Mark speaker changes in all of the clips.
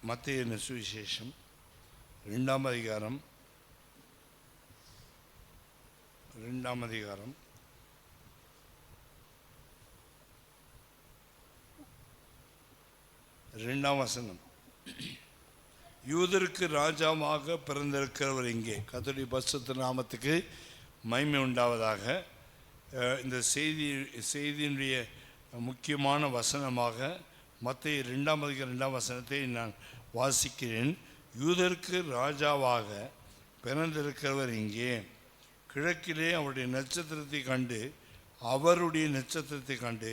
Speaker 1: மத்தேயு சுவிசேஷம் 2ஆம் அதிகாரம் 2ஆம் வசனம். யூதருக்கு ராஜாவாக பிறந்திருக்கிறவர் இங்கே. கர்த்தருடைய பரிசுத்த நாமத்துக்கு மகிமை உண்டாவதாக. இந்த செய்தியினுடைய முக்கியமான வசனமாக மத்தேயு 2ஆம் அதிகாரம் 2ஆம் வசனத்தை நான் வாசிக்கிறேன். யூதருக்கு ராஜாவாக பிறந்திருக்கிறவர் இங்கே. கிழக்கிலே அவருடைய நட்சத்திரத்தை கண்டு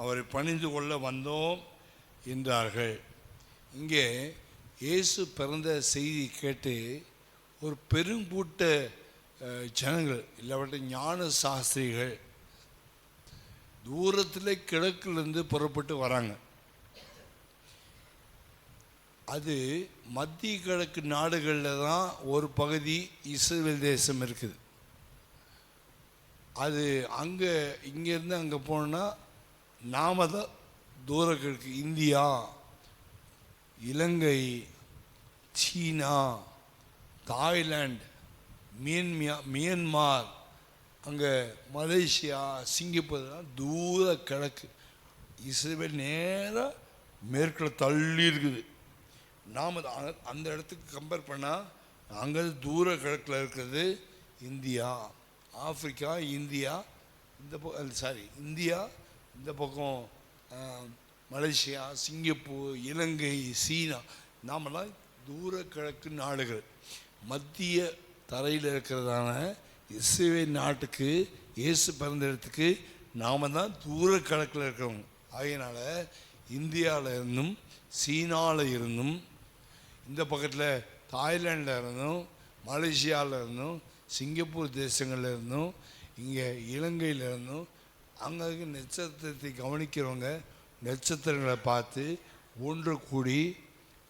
Speaker 1: அவரை பணிந்து கொள்ள வந்தோம் என்றார்கள். இங்கே இயேசு பிறந்த செய்தி கேட்டு ஒரு பெருங்கூட்ட ஜனங்கள், இல்லாவிட்ட ஞான சாஸ்திரிகள் தூரத்தில் கிழக்கிலிருந்து புறப்பட்டு வராங்க. அது மத்திய கிழக்கு நாடுகளில் தான் ஒரு பகுதி இஸ்ரேல் தேசம் இருக்குது. அது இங்கேருந்து அங்கே போனால் நாம தான் தூர கிழக்கு, இந்தியா, இலங்கை, சீனா, தாய்லாந்து, மியான்மார், அங்கே மலேசியா, சிங்கப்பூர் தான் தூர கிழக்கு. இஸ்ரேல் நேராக மேற்கில் தள்ளி இருக்குது. நாம் அந்த இடத்துக்கு கம்பேர் பண்ணால் அங்கே தூர கிழக்கில் இருக்கிறது இந்தியா, ஆப்பிரிக்கா, இந்தியா இந்த பக்கம், இந்தியா இந்த பக்கம், மலேசியா, சிங்கப்பூர், இலங்கை, சீனா, நாமெல்லாம் தூர கிழக்கு நாடுகள். மத்திய தரையில் இருக்கிறதான இஸ்ரேல் நாட்டுக்கு, இயேசு பிறந்த இடத்துக்கு நாம் தான் தூர கிழக்கில் இருக்கிறவங்க. ஆகையினால இந்தியாவில் இருந்தும், சீனாவில் இருந்தும், இந்த பக்கத்தில் தாய்லாண்டில் இருந்தும், மலேசியாவில் இருந்தும், சிங்கப்பூர் தேசங்களில் இருந்தும், இங்கே இலங்கையில் இருந்தும், அங்கே நட்சத்திரத்தை கவனிக்கிறவங்க நட்சத்திரங்களை பார்த்து ஒன்று கூடி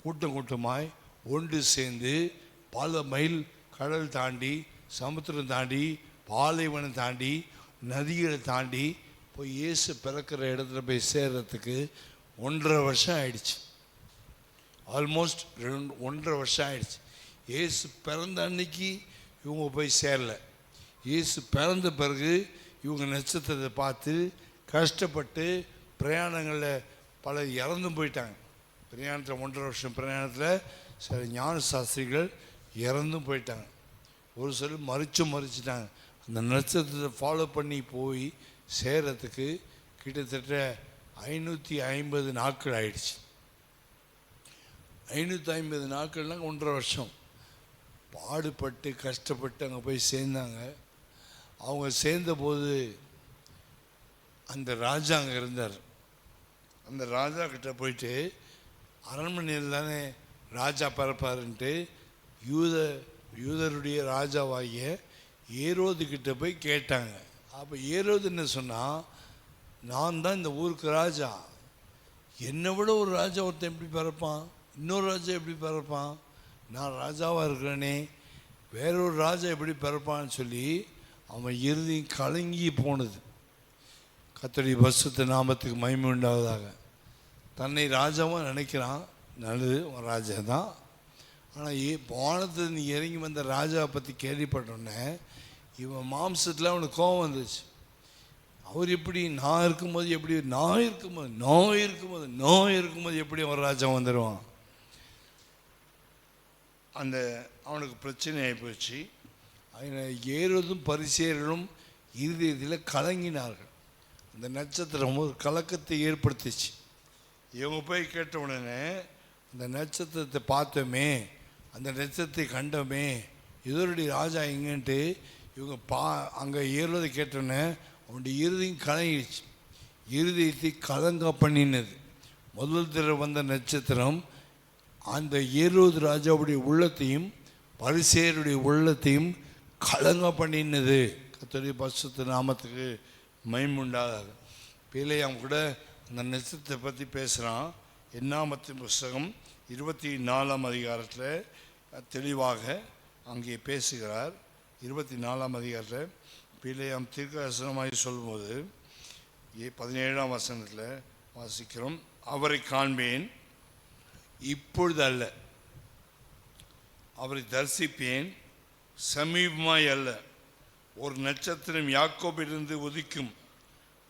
Speaker 1: கூட்டமாய் ஒன்று சேர்ந்து பல மைல் கடல் தாண்டி, சமுத்திரம் தாண்டி, பாலைவனம் தாண்டி, நதிகளை தாண்டி போய் இயேசு பிறக்கிற இடத்துல போய் சேர்றதுக்கு 1.5 வருஷம் ஆயிடுச்சு. ஆல்மோஸ்ட் 1.5 வருஷம் ஆயிடுச்சு. இயேசு பிறந்த அன்னைக்கு இவங்க போய் சேரலை. இயேசு பிறந்த பிறகு இவங்க நட்சத்திரத்தை பார்த்து கஷ்டப்பட்டு பிரயாணங்களில் பலர் இறந்தும் போயிட்டாங்க. பிரயாணத்தில் 1.5 வருஷம் பிரயாணத்தில் சில ஞான சாஸ்திரிகள் இறந்தும் போயிட்டாங்க. ஒரு சில மறிச்சிட்டாங்க. அந்த நட்சத்திரத்தை ஃபாலோ பண்ணி போய் சேர்றதுக்கு கிட்டத்தட்ட 550 நாட்கள் ஆயிடுச்சு. 550 நாட்கள்லாம் 1.5 வருஷம் பாடுபட்டு கஷ்டப்பட்டு அங்கே போய் சேர்ந்தாங்க. அவங்க சேர்ந்தபோது அந்த ராஜா அங்கே இருந்தார். அந்த ராஜா கிட்ட போயிட்டு, அரண்மனையில் தானே ராஜா பிறப்பாருன்ட்டு யூதருடைய ராஜாவாகிய ஏரோது கிட்ட போய் கேட்டாங்க. அப்போ ஏரோது என்ன சொன்னால், நான் தான் இந்த ஊருக்கு ராஜா, என்னை விட ஒரு ராஜா ஒருத்தன் எப்படி பிறப்பான், இன்னொரு ராஜா எப்படி பிறப்பான், நான் ராஜாவாக இருக்கிறேனே, வேறொரு ராஜா எப்படி பிறப்பான்னு சொல்லி அவன் இறுதி கலங்கி போனது. கர்த்தருடைய பரிசுத்த நாமத்துக்கு மகிமை உண்டாவதாக. தன்னை ராஜாவாக நினைக்கிறான், நல்லது, ஒரு ராஜா தான். ஆனால் வானத்தில் நீ இறங்கி வந்த ராஜாவை பற்றி கேள்விப்பட்டோன்னே இவன் மாம்சத்தில் அவனுக்கு கோபம் வந்துச்சு. அவர் எப்படி நான் இருக்கும்போது எப்படி ஒரு ராஜா வந்துடுவான்? அவனுக்கு பிரச்சனை ஆகி போச்சு. ஏரோதும் பரிசேயர்களும் இருதயத்தில் கலங்கினார்கள். அந்த நட்சத்திரம் ஒரு கலக்கத்தை ஏற்படுத்திச்சு. இவங்க போய் கேட்ட உடனே, அந்த நட்சத்திரத்தை பார்த்தோமே, அந்த நட்சத்திரத்தை கண்டோமே, இதனுடைய ராஜா எங்கன்ட்டு இவங்க அங்கே ஏறுவதை கேட்டோன்னே அவனுடைய இருதயம் கலங்கிடுச்சு. இருதயத்தை கலங்க பண்ணினது. முதல் தடவை வந்த நட்சத்திரம் அந்த ஏரோது ராஜாவுடைய உள்ளத்தையும் பரிசேயருடைய உள்ளத்தையும் கலங்க பண்ணினது. கர்த்தருடைய பரிசுத்த நாமத்துக்கு மகிமை உண்டாகாது. பிலேயாம் கூட அந்த நட்சத்திரத்தை பற்றி பேசுகிறான். என்னாமத்தின் புஸ்தகம் 24ஆம் அதிகாரத்தில் தெளிவாக அங்கே பேசுகிறார். 24ஆம் அதிகாரத்தில் பிலேயாம் தீர்க்கதரிசனமாய் சொல்லும்போது 17ஆம் வசனத்தில் வாசிக்கிறோம். அவரை காண்பேன், இப்பொழுது அல்ல, அவரை தரிசிப்பேன், சமீபமாய் அல்ல. ஒரு நட்சத்திரம் யாக்கோபிலிருந்து உதிக்கும்,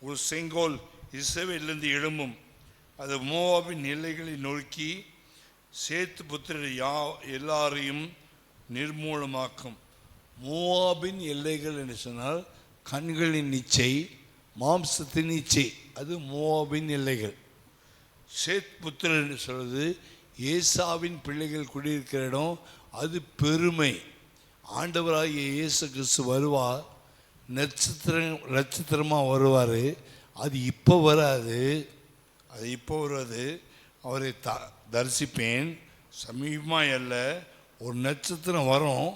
Speaker 1: ஒரு செங்கோல் இஸ்ரவேலிலிருந்து எழும்பும். அது மோவாபின் எல்லைகளை நோக்கி சேத்து புத்திரர் எல்லாரையும் நிர்மூலமாக்கும். மோவாபின் எல்லைகள் என்று சொன்னால் கண்களின் இச்சை, மாம்சத்தின் இச்சை, அது மோவாபின் எல்லைகள். சேத் புத்திரர் என்று சொல்வது ஏசாவின் பிள்ளைகள் குடியிருக்கிற இடம், அது பெருமை. ஆண்டவராகிய இயேசு கிறிஸ்து வருவார், நட்சத்திரமாக வருவார். அது இப்போ வராது, அது இப்போ வராது. அவரை தரிசிப்பேன், சமீபமாக அல்ல. ஒரு நட்சத்திரம் வரும்,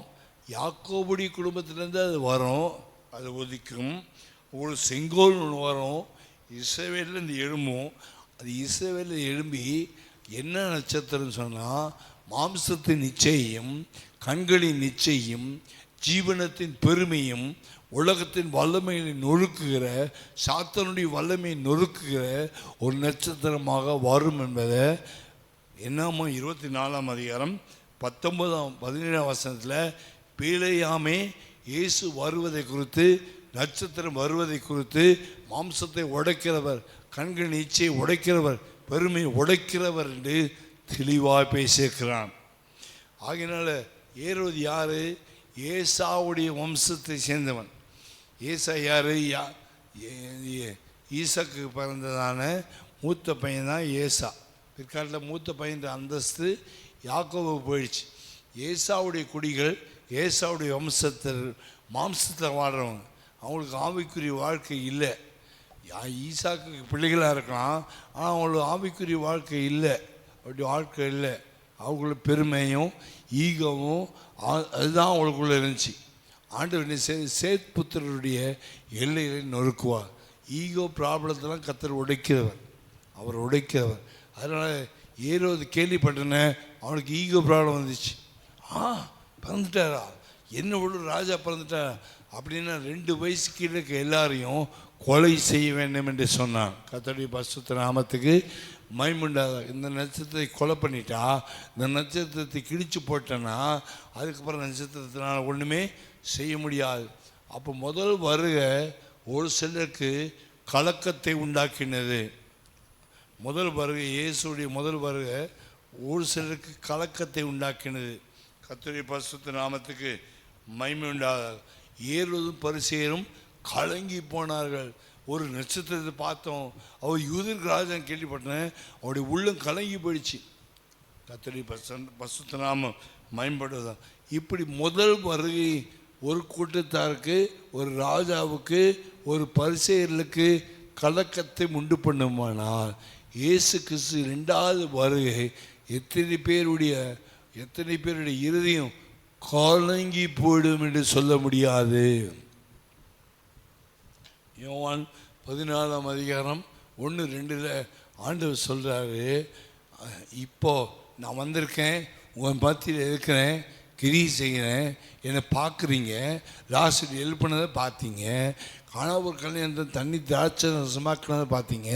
Speaker 1: யாக்கோபுடி குடும்பத்திலேருந்து அது வரும், அது உதிக்கும். ஒரு செங்கோல் வரும், இஸ்ரவேலிருந்து எழும்பும். அது இஸ்ரவேலில் எழும்பி என்ன நட்சத்திரம் சொன்னால், மாம்சத்தின் நிச்சயம், கண்களின் நிச்சயம், ஜீவனத்தின் பெருமையும், உலகத்தின் வல்லமையை நொறுக்குகிற, சாத்தானுடைய வல்லமையை நொறுக்குகிற ஒரு நட்சத்திரமாக வரும் என்பதை என்னமோ 24ஆம் அதிகாரம் 17 வசனத்தில் பீலேயாமே இயேசு வருவதை குறித்து, நட்சத்திரம் வருவதை குறித்து, மாம்சத்தை உடைக்கிறவர், கண்கள் நீச்சை உடைக்கிறவர், பெருமையை உடைக்கிறவர் என்று தெளிவாக பேசியிருக்கிறான். ஆகையினால ஏரோது யாரு? ஏசாவுடைய வம்சத்தை சேர்ந்தவன். ஏசா யாரு? ஈசாக்கு பிறந்ததான மூத்த பையன் தான் ஏசா. பிற்காலத்தில் மூத்த பையன் அந்தஸ்து யாக்கோபுக்கு போயிடுச்சு. ஏசாவுடைய குடிகள், ஏசாவுடைய வம்சத்தில் மாம்சத்தில் வாழ்கிறவங்க, அவங்களுக்கு ஆவிக்குரிய வாழ்க்கை இல்லை. ஈசாக்கு பிள்ளைகளாக இருக்கலாம், ஆனால் அவங்களுக்கு ஆவிக்குரிய வாழ்க்கை இல்லை. அப்படி வாழ்க்கை இல்லை. அவங்களுக்கு பெருமையும் ஈகவும் அதுதான் அவங்களுக்குள்ளே இருந்துச்சு. ஆண்டவர் சேத் புத்திரருடைய எல்லைகளை நொறுக்குவார். ஈகோ ப்ராப்ளத்தெல்லாம் கர்த்தர் உடைக்கிறவர், அவர் உடைக்கிறவர். அதனால் ஏரோது கேள்விப்பட்டன, அவனுக்கு ஈகோ ப்ராப்ளம் வந்துச்சு. பிறந்துட்டாரா, என்ன ஒரு ராஜா பிறந்துட்டாரா அப்படின்னா 2 வயசு கீழே எல்லாரையும் கொலை செய்ய வேண்டும் என்று சொன்னான். கர்த்தருடைய பரிசுத்த நாமத்துக்கு மைமுண்டாத. இந்த நட்சத்திரத்தை கொலை பண்ணிட்டா, இந்த நட்சத்திரத்தை கிழிச்சு போட்டேன்னா அதுக்கப்புறம் நட்சத்திரத்தினால் ஒன்றுமே செய்ய முடியாது. அப்போ முதல் வருகை ஒரு சிலருக்கு கலக்கத்தை உண்டாக்கினது. முதல் வருகை, இயேசுடைய முதல் வருகை ஒரு சிலருக்கு கலக்கத்தை உண்டாக்கினது. கர்த்தருடைய பரிசுத்த நாமத்துக்கு மகிமை உண்டாதார். ஏரோதும் பரிசேயரும் கலங்கி போனார்கள். ஒரு நட்சத்திரத்தை பார்த்தோம், அவர் யூதருக்கு ராஜான்னு கேள்விப்பட்டேன், அவருடைய உள்ளம் கலங்கி போயிடுச்சு. கர்த்தருடைய பரிசுத்த நாமம் மகிமைப்படுவதான். இப்படி முதல் வருகை ஒரு கூட்டத்தாருக்கு, ஒரு ராஜாவுக்கு, ஒரு பரிசேயர்களுக்கு கலக்கத்தை உண்டு பண்ணுமானால், இயேசு கிறிஸ்து 2வது வருகை எத்தனை பேருடைய இருதயம் கலங்கி போயிடும் என்று சொல்ல முடியாது. யோவான் 14ஆம் அதிகாரம் 1-2 ஆண்டவர் சொல்கிறாரு, இப்போ நான் வந்திருக்கேன், உன் மத்தியில் இருக்கிறேன், கிரியை செய்கிறேன், என்னை பார்க்குறீங்க, லாஸ்ட் எழுப்பினதை பார்த்தீங்க, காணாவூர் கல்யாணத்தை தண்ணி திராட்சை ரசமாக்கினதை பார்த்தீங்க,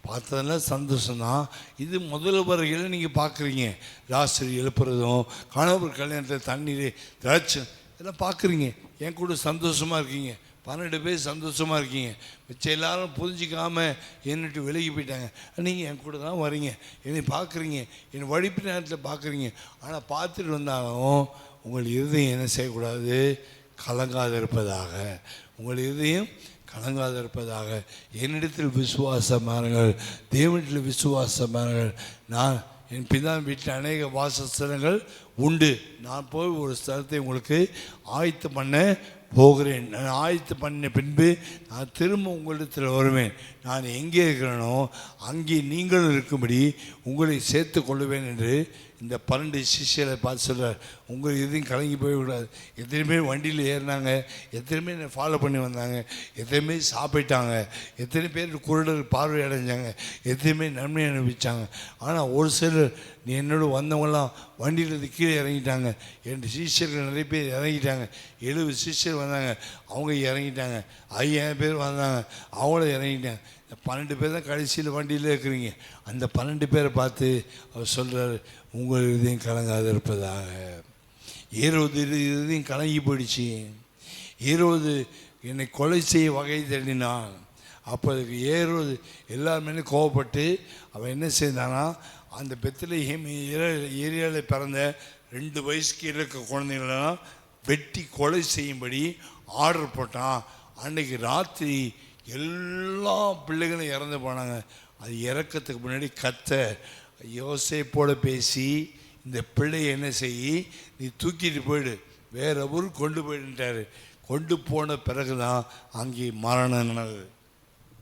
Speaker 1: பார்த்ததெல்லாம் சந்தோஷம்தான். இது முதல் வருகையில் நீங்கள் பார்க்குறீங்க, லாஸ்ட் எழுப்புறதும் காணாவூர் கல்யாணத்தை தண்ணீர் திராட்சை இதெல்லாம் பார்க்குறீங்க, என் கூட சந்தோஷமாக இருக்கீங்க. 12 பேர் சந்தோஷமாக இருக்கீங்க. மிச்சம் எல்லாரும் புரிஞ்சிக்காமல் என்னட்டு விலகி போயிட்டாங்க. நீங்கள் என் கூட தான் வரீங்க, என்னை பார்க்குறீங்க, என் வழிப்பு நேரத்தில் பார்க்குறீங்க. ஆனால் பார்த்துட்டு வந்தாலும் உங்கள் இருதயம் என்ன செய்யக்கூடாது? கலங்காது இருப்பதாக. உங்கள் இருதயம் கலங்காது இருப்பதாக. என்னிடத்தில் விசுவாசமானங்கள், தேவனிடத்தில் விசுவாசமானங்கள். நான் என் பிதான் வீட்டில் அநேக வாசஸ்தலங்கள் உண்டு, நான் போய் ஒரு ஸ்தலத்தை உங்களுக்கு ஆயத்தம் பண்ண போகிறேன். நான் ஆயத்து பண்ண பின்பு நான் திரும்ப உங்களிடத்தில் வருவேன். நான் எங்கே இருக்கிறேனோ அங்கே நீங்களும் இருக்கும்படி உங்களை சேர்த்து கொள்ளுவேன் என்று இந்த 12 சிஷ்யரை பார்த்து சொல்கிறார். உங்கள் எதையும் கலங்கி போய்விடாது. எத்தனை பேர் வண்டியில் ஏறினாங்க, எத்தனை பேர் என்னை ஃபாலோ பண்ணி வந்தாங்க, எத்தனை பேர் சாப்பிட்டாங்க, எத்தனை பேர் குருடர் பார்வை அடைஞ்சாங்க, எத்தனை பேர் நன்மை அனுபவித்தாங்க. ஆனால் ஒரு சிலர் நீ என்னோட வந்தவங்களாம் வண்டியிலேருந்து கீழே இறங்கிட்டாங்க. 2 சீஷர்கள் நிறைய பேர் இறங்கிட்டாங்க. 70 சீஷர் வந்தாங்க, அவங்க இறங்கிட்டாங்க. 5000 பேர் வந்தாங்க, அவங்களும் இறங்கிட்டாங்க. 12 பேர் தான் கடைசியில் வண்டியில் இருக்கிறீங்க. அந்த 12 பேரை பார்த்து அவர் சொல்கிறார், உங்கள் இதயம் கலங்காது இருப்பதாக. ஏரோது இதயம் கலங்கி போயிடுச்சு. ஏரோது என்னை கொலை செய்ய வகை தேடினான். அப்போ அதுக்கு ஏரோது எல்லாருமே கோவப்பட்டு அவன் என்ன செய்தானா, அந்த பெத்லகேம் ஏரியாவில் பிறந்த 2 வயசுக்கு இருக்க குழந்தைங்களெல்லாம் வெட்டி கொலை செய்யும்படி ஆர்டர் போட்டான். அன்றைக்கி ராத்திரி எல்லா பிள்ளைகளும் இறந்து போனாங்க. அது இறக்கிறதுக்கு முன்னாடி யோசேப்போட பேசி, இந்த பிள்ளையை என்ன செய்யி, நீ தூக்கிட்டு போயிடு, வேற ஊர் கொண்டு போயிட்டாரு. கொண்டு போன பிறகு தான் அங்கே மரணம் நடந்தது.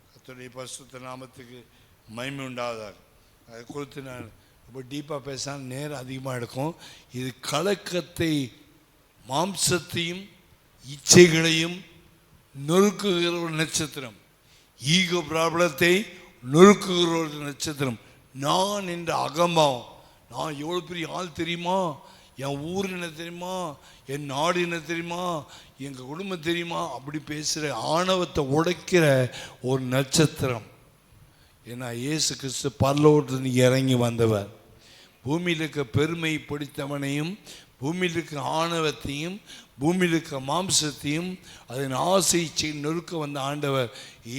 Speaker 1: கர்த்தருடைய பரிசுத்த நாமத்துக்கு மகிமை உண்டாவதாக. அதை குறித்து நான் ரொம்ப டீப்பாக பேசினா நேரம் அதிகமாக எடுக்கும். இது கலக்கத்தை, மாம்சத்தையும் இச்சைகளையும் நொறுக்குகிற ஒரு நட்சத்திரம். ஈகோ ப்ராப்ளத்தை நொறுக்குகிற ஒரு நட்சத்திரம். நான் என்ற அகம்பாவம், நான் எவ்வளோ பெரிய ஆள் தெரியுமா, என் ஊர் என்ன தெரியுமா, என் நாடு என்ன தெரியுமா, எங்கள் குடும்பம் தெரியுமா, அப்படி பேசுகிற ஆணவத்தை உடைக்கிற ஒரு நட்சத்திரம். ஏன்னா இயேசு கிறிஸ்து பரலோகத்திலிருந்து இறங்கி வந்தவர். பூமியில் இருக்க பெருமை பிடித்தவனையும், பூமியில் இருக்க ஆணவத்தையும், பூமியில் இருக்க மாம்சத்தையும் அதன் ஆசை நொறுக்க வந்த ஆண்டவர்.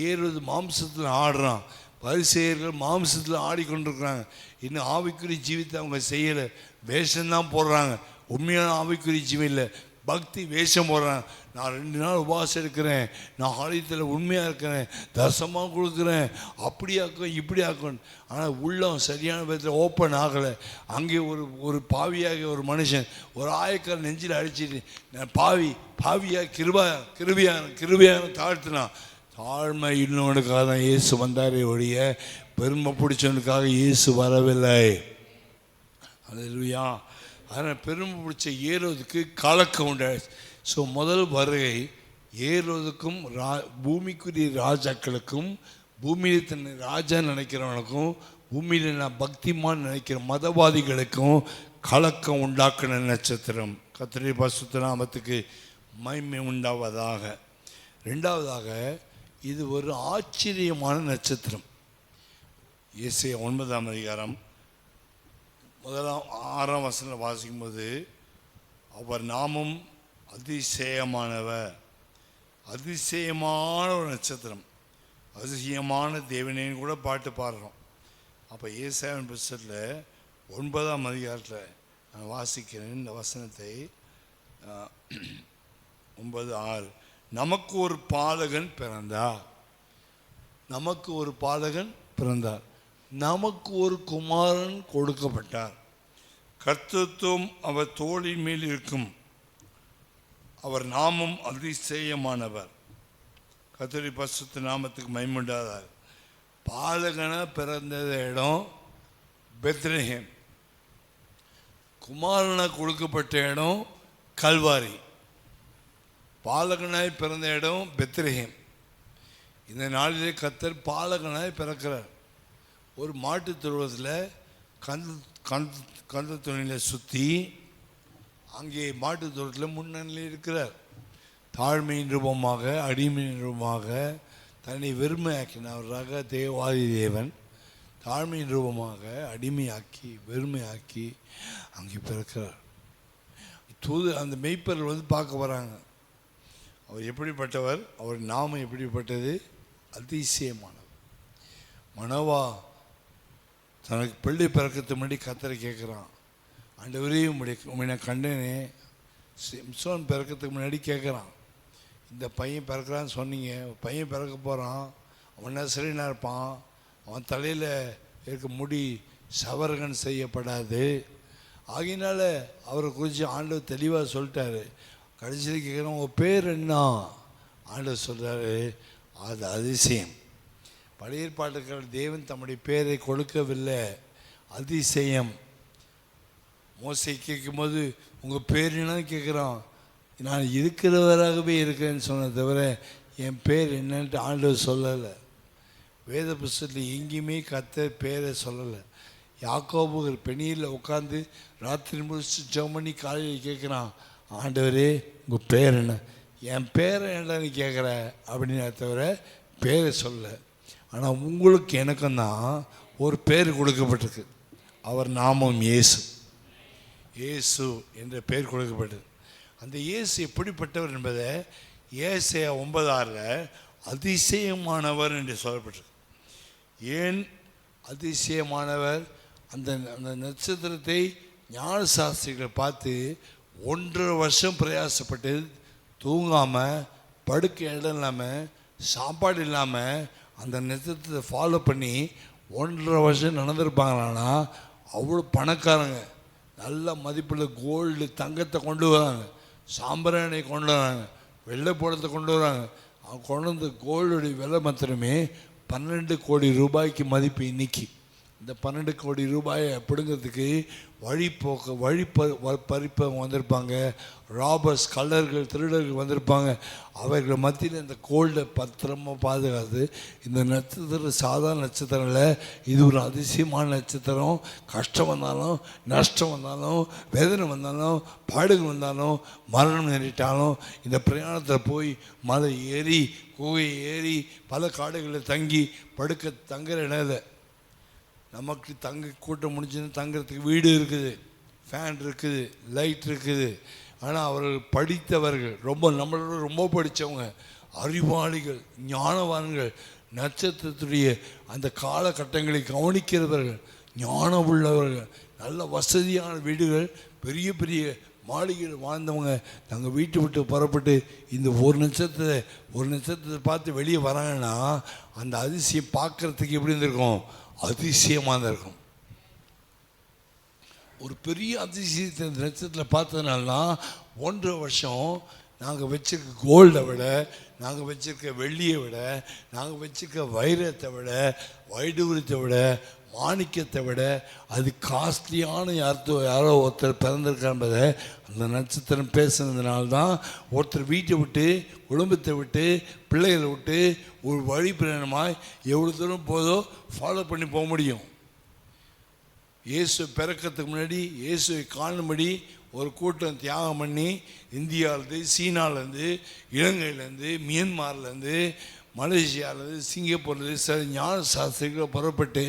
Speaker 1: ஏறுவது மாம்சத்தில் ஆடுறான், பரிசேயர்கள் மாம்சத்தில் ஆடிக்கொண்டிருக்கிறாங்க. இன்னும் ஆவிக்குரிய ஜீவித்தை அவங்க செய்யலை, வேஷம்தான் போடுறாங்க. உண்மையான ஆவிக்குரிய ஜீவம் இல்லை, பக்தி வேஷம் போடுறாங்க. நான் 2 நாள் உபவாசம் இருக்கிறேன், நான் ஆலயத்தில் உண்மையாக இருக்கிறேன், தசமாக கொடுக்குறேன், அப்படியாக்கும் இப்படியாக்கும். ஆனால் உள்ளம் சரியான விதத்தில் ஓப்பன் ஆகலை. அங்கே ஒரு பாவியாக ஒரு மனுஷன் ஒரு ஆயக்கார நெஞ்சில் அடிச்சுட்டு, நான் பாவியாக கிருபையான தாழ்த்தினான். தாழ்மை இன்னொன்றுக்காக தான் இயேசு வந்தாரே ஒழிய பெருமை பிடிச்சவனுக்காக இயேசு வரவில்லை. அல்லேலூயா. அதனால் பெருமை பிடிச்ச ஏரோதுக்கு கலக்கம் உண்டாச்சு. ஸோ முதல் வருகை ஏரோதுக்கும் பூமிக்குரிய ராஜாக்களுக்கும், பூமியில் தன்னை ராஜா நினைக்கிறவனுக்கும், பூமியில் நான் பக்திமான் நினைக்கிற மதவாதிகளுக்கும் கலக்கம் உண்டாக்குன நட்சத்திரம். கர்த்தருடைய பரிசுத்த நாமத்துக்கு மகிமை உண்டாவதாக. 2வதாக, இது ஒரு ஆச்சரியமான நட்சத்திரம். ஏசாயா 9ஆம் அதிகாரம் 6ஆம் வசனம் வாசிக்கும்போது, அவர் நாமம் அதிசயமானவர். அதிசயமான ஒரு நட்சத்திரம், அதிசயமான தேவனேன்னு கூட பாட்டு பாடுறோம். அப்போ ஏசாயாவின் புத்தகத்தில் 9ஆம் அதிகாரத்தில் நான் வாசிக்கிறேன் இந்த வசனத்தை. 9:6, நமக்கு ஒரு பாலகன் பிறந்தார், நமக்கு ஒரு பாலகன் பிறந்தார், நமக்கு ஒரு குமாரன் கொடுக்கப்பட்டார், கர்த்தத்துவம் அவர் தோளின் மேல் இருக்கும், அவர் நாமம் அதிசயமானவர். கர்த்தருடைய பரிசுத்த நாமத்துக்கு மகிமை உண்டாவதாக. பாலகனாக பிறந்த இடம் பெத்லகேம், குமாரனாக கொடுக்கப்பட்ட இடம் கல்வாரி. பாலகனாய் பிறந்த இடம் பெத்லகேம். இந்த நாளிலே கர்த்தர் பாலகனாய் பிறக்கிறார். ஒரு மாட்டு தொழுவத்தில் கந்த துணியில் சுற்றி அங்கே மாட்டு தொழுவத்தில் முன்னணியில் இருக்கிறார். தாழ்மையின் ரூபமாக, அடிமையின் ரூபமாக தன்னை வெறுமையாக்கினவராக தேவாதி தேவன் தாழ்மையின் ரூபமாக அடிமையாக்கி வெறுமையாக்கி அங்கே பிறக்கிறார். அந்த மெய்ப்பர்கள் பார்க்க வராங்க. அவர் எப்படிப்பட்டவர், அவர் நாமம் எப்படிப்பட்டது, அதிசயமானவர். மனோவா தனக்கு பிள்ளை பிறக்கிறதுக்கு முன்னாடி கர்த்தரை கேட்குறான், ஆண்டவரே உம்மை நான் கண்டேனே. சிம்சோன் பிறக்கிறதுக்கு முன்னாடி கேட்குறான், இந்த பையன் பிறக்கிறான்னு சொன்னீங்க, பையன் பிறக்க போகிறான், அவன் நசரீனாக இருப்பான், அவன் தலையில் இருக்க முடி சவரகன் செய்யப்படாது. ஆகினால அவரை குறித்து ஆண்டவர் தெளிவாக சொல்லிட்டாரு. கடைசியில் கேட்குறோம், உங்கள் பேர் என்ன? ஆண்டவர் சொல்கிறாரு, அது அதிசயம். பழைய ஏற்பாட்டுக்கார தேவன் தம்முடைய பேரை கொடுக்கவில்லை, அதிசயம். மோசை கேட்கும்போது உங்கள் பேர் என்னன்னு கேட்குறான். நான் இருக்கிறவராகவே இருக்கிறேன்னு சொன்ன தவிர என் பேர் என்னன்ட்டு ஆண்டவர் சொல்லலை. வேத புஸ்தகத்தில் எங்கேயுமே கர்த்தர் பேரை சொல்லலை. யாக்கோபு ஒரு பெணியில் உட்காந்து ராத்திரி முடிச்சு ஜெபம் பண்ணி காலையில் கேட்குறான், ஆண்டவரே உங்கள் பேர் என்ன? என் பேரை என்னன்னு கேட்குற அப்படின்னு தவிர பேரை சொல்ல. ஆனால் உங்களுக்கு எனக்கும் தான் ஒரு பேர் கொடுக்கப்பட்டிருக்கு. அவர் நாமம் இயேசு. இயேசு என்ற பெயர் கொடுக்கப்பட்டது. அந்த இயேசு எப்படிப்பட்டவர் என்பதை ஏசாயா 9:6 அதிசயமானவர் என்று சொல்லப்பட்டிருக்கு. ஏன் அதிசயமானவர்? அந்த அந்த நட்சத்திரத்தை ஞானசாஸ்திரிகள் பார்த்து 1.5 வருஷம் பிரயாசப்பட்டு தூங்காமல், படுக்க இடம் இல்லாமல், சாப்பாடு இல்லாமல் அந்த நட்சத்திரத்தை ஃபாலோ பண்ணி 1.5 வருஷம் நடந்திருப்பாங்களான்னா அவ்வளோ பணக்காரங்க. நல்ல மதிப்புள்ள கோல்டு தங்கத்தை கொண்டு வராங்க, சாம்பிராணி கொண்டு வராங்க, வெள்ளை போடத்தை கொண்டு வராங்க. அவங்க கொண்டு வந்த கோல்டுடைய விலை மாத்திரமே 12 கோடி ரூபாய்க்கு மதிப்பு. இன்னைக்கு இந்த 12 கோடி ரூபாயை பிடுங்கிறதுக்கு பறிப்பவங்க வந்திருப்பாங்க, ராபர்ஸ் கள்ளர்கள் திருடர்கள் வந்திருப்பாங்க. அவர்கள் மத்தியில் இந்த கோல்டை பத்திரமாக பாதுகாத்து, இந்த நட்சத்திரம் சாதாரண நட்சத்திரம் இல்லை, இது ஒரு அதிசயமான நட்சத்திரம். கஷ்டம் வந்தாலும், நஷ்டம் வந்தாலும், வேதனை வந்தாலும், பாடுகள் வந்தாலும், மரணம் நேரிட்டாலும் இந்த பிரயாணத்தில் போய் மலை ஏறி குகை ஏறி பல காடுகளில் தங்கி தங்குற இடம். நமக்கு கூட்டம் முடிஞ்சுன்னு தங்குறதுக்கு வீடு இருக்குது, ஃபேன் இருக்குது, லைட் இருக்குது. ஆனால் அவர்கள் படித்தவர்கள், நம்மளோட ரொம்ப படித்தவங்க, அறிவாளிகள், ஞானவான்கள், நட்சத்திரத்துடைய அந்த காலகட்டங்களை கவனிக்கிறவர்கள், ஞானம் உள்ளவர்கள், நல்ல வசதியான வீடுகள், பெரிய பெரிய மாளிகைகள் வாழ்ந்தவங்க. நாங்கள் வீட்டை விட்டு புறப்பட்டு இந்த ஒரு நட்சத்திரத்தை பார்த்து வெளியே வராங்கன்னா அந்த அதிசயம் பார்க்குறதுக்கு எப்படி இருந்திருக்கும்? அதிசயமாக இருக்கும். ஒரு பெரிய அதிசயத்தை இந்த நட்சத்திரத்தில் பார்த்ததுனால்தான் 1.5 வருஷம் நாங்கள் வச்சிருக்க கோல்டை விட, நாங்கள் வச்சிருக்க வெள்ளியை விட, நாங்கள் வச்சிருக்க வைரத்தை விட, வைடூரியத்தை விட, மாணிக்கத்தை விட அது காஸ்ட்லியான யாரோ ஒருத்தர் பிறந்திருக்கார் என்பதை அந்த நட்சத்திரம் பேசுனதுனால்தான் ஒருத்தர் வீட்டை விட்டு, குடும்பத்தை விட்டு, பிள்ளைகளை விட்டு ஒரு வழி பிரயாணமாய் எவ்வளோ தூரம் போதோ ஃபாலோ பண்ணி போக முடியும். இயேசு பிறக்கிறதுக்கு முன்னாடி இயேசுவை காணும்படி ஒரு கூட்டம் தியாகம் பண்ணி இந்தியாவிலேருந்து, சீனாவிலேருந்து, இலங்கையிலேருந்து, மியான்மர்லேருந்து, மலேசியாவிலேருந்து, சிங்கப்பூர்லேருந்து சில ஞான சாஸ்திரிகள் புறப்பட்டு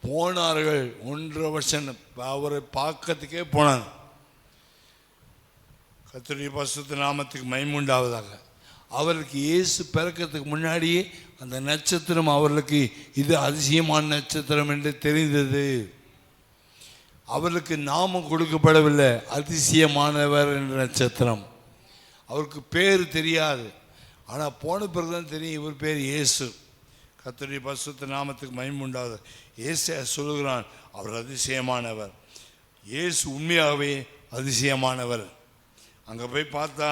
Speaker 1: போனார்கள். 1.5 வருஷம் அவரை பார்க்கறதுக்கே போனாங்க. கர்த்தருடைய பரிசுத்த நாமத்துக்கு மகிமை உண்டாவதாக. அவருக்கு இயேசு பிறக்கிறதுக்கு முன்னாடியே அந்த நட்சத்திரம் அவர்களுக்கு இது அதிசயமான நட்சத்திரம் என்று தெரிந்தது. அவருக்கு நாமம் கொடுக்கப்படவில்லை, அதிசயமானவர் என்ற நட்சத்திரம். அவருக்கு பேர் தெரியாது, ஆனால் போன பிறகு தான் தெரியும் இவர் பேர் இயேசு. கர்த்தருடைய பரிசுத்த நாமத்துக்கு மகிமை உண்டாவது. இயேசு சொல்லுகிறான் அவர் அதிசயமானவர். இயேசு உண்மையாகவே அதிசயமானவர். அங்கே போய் பார்த்தா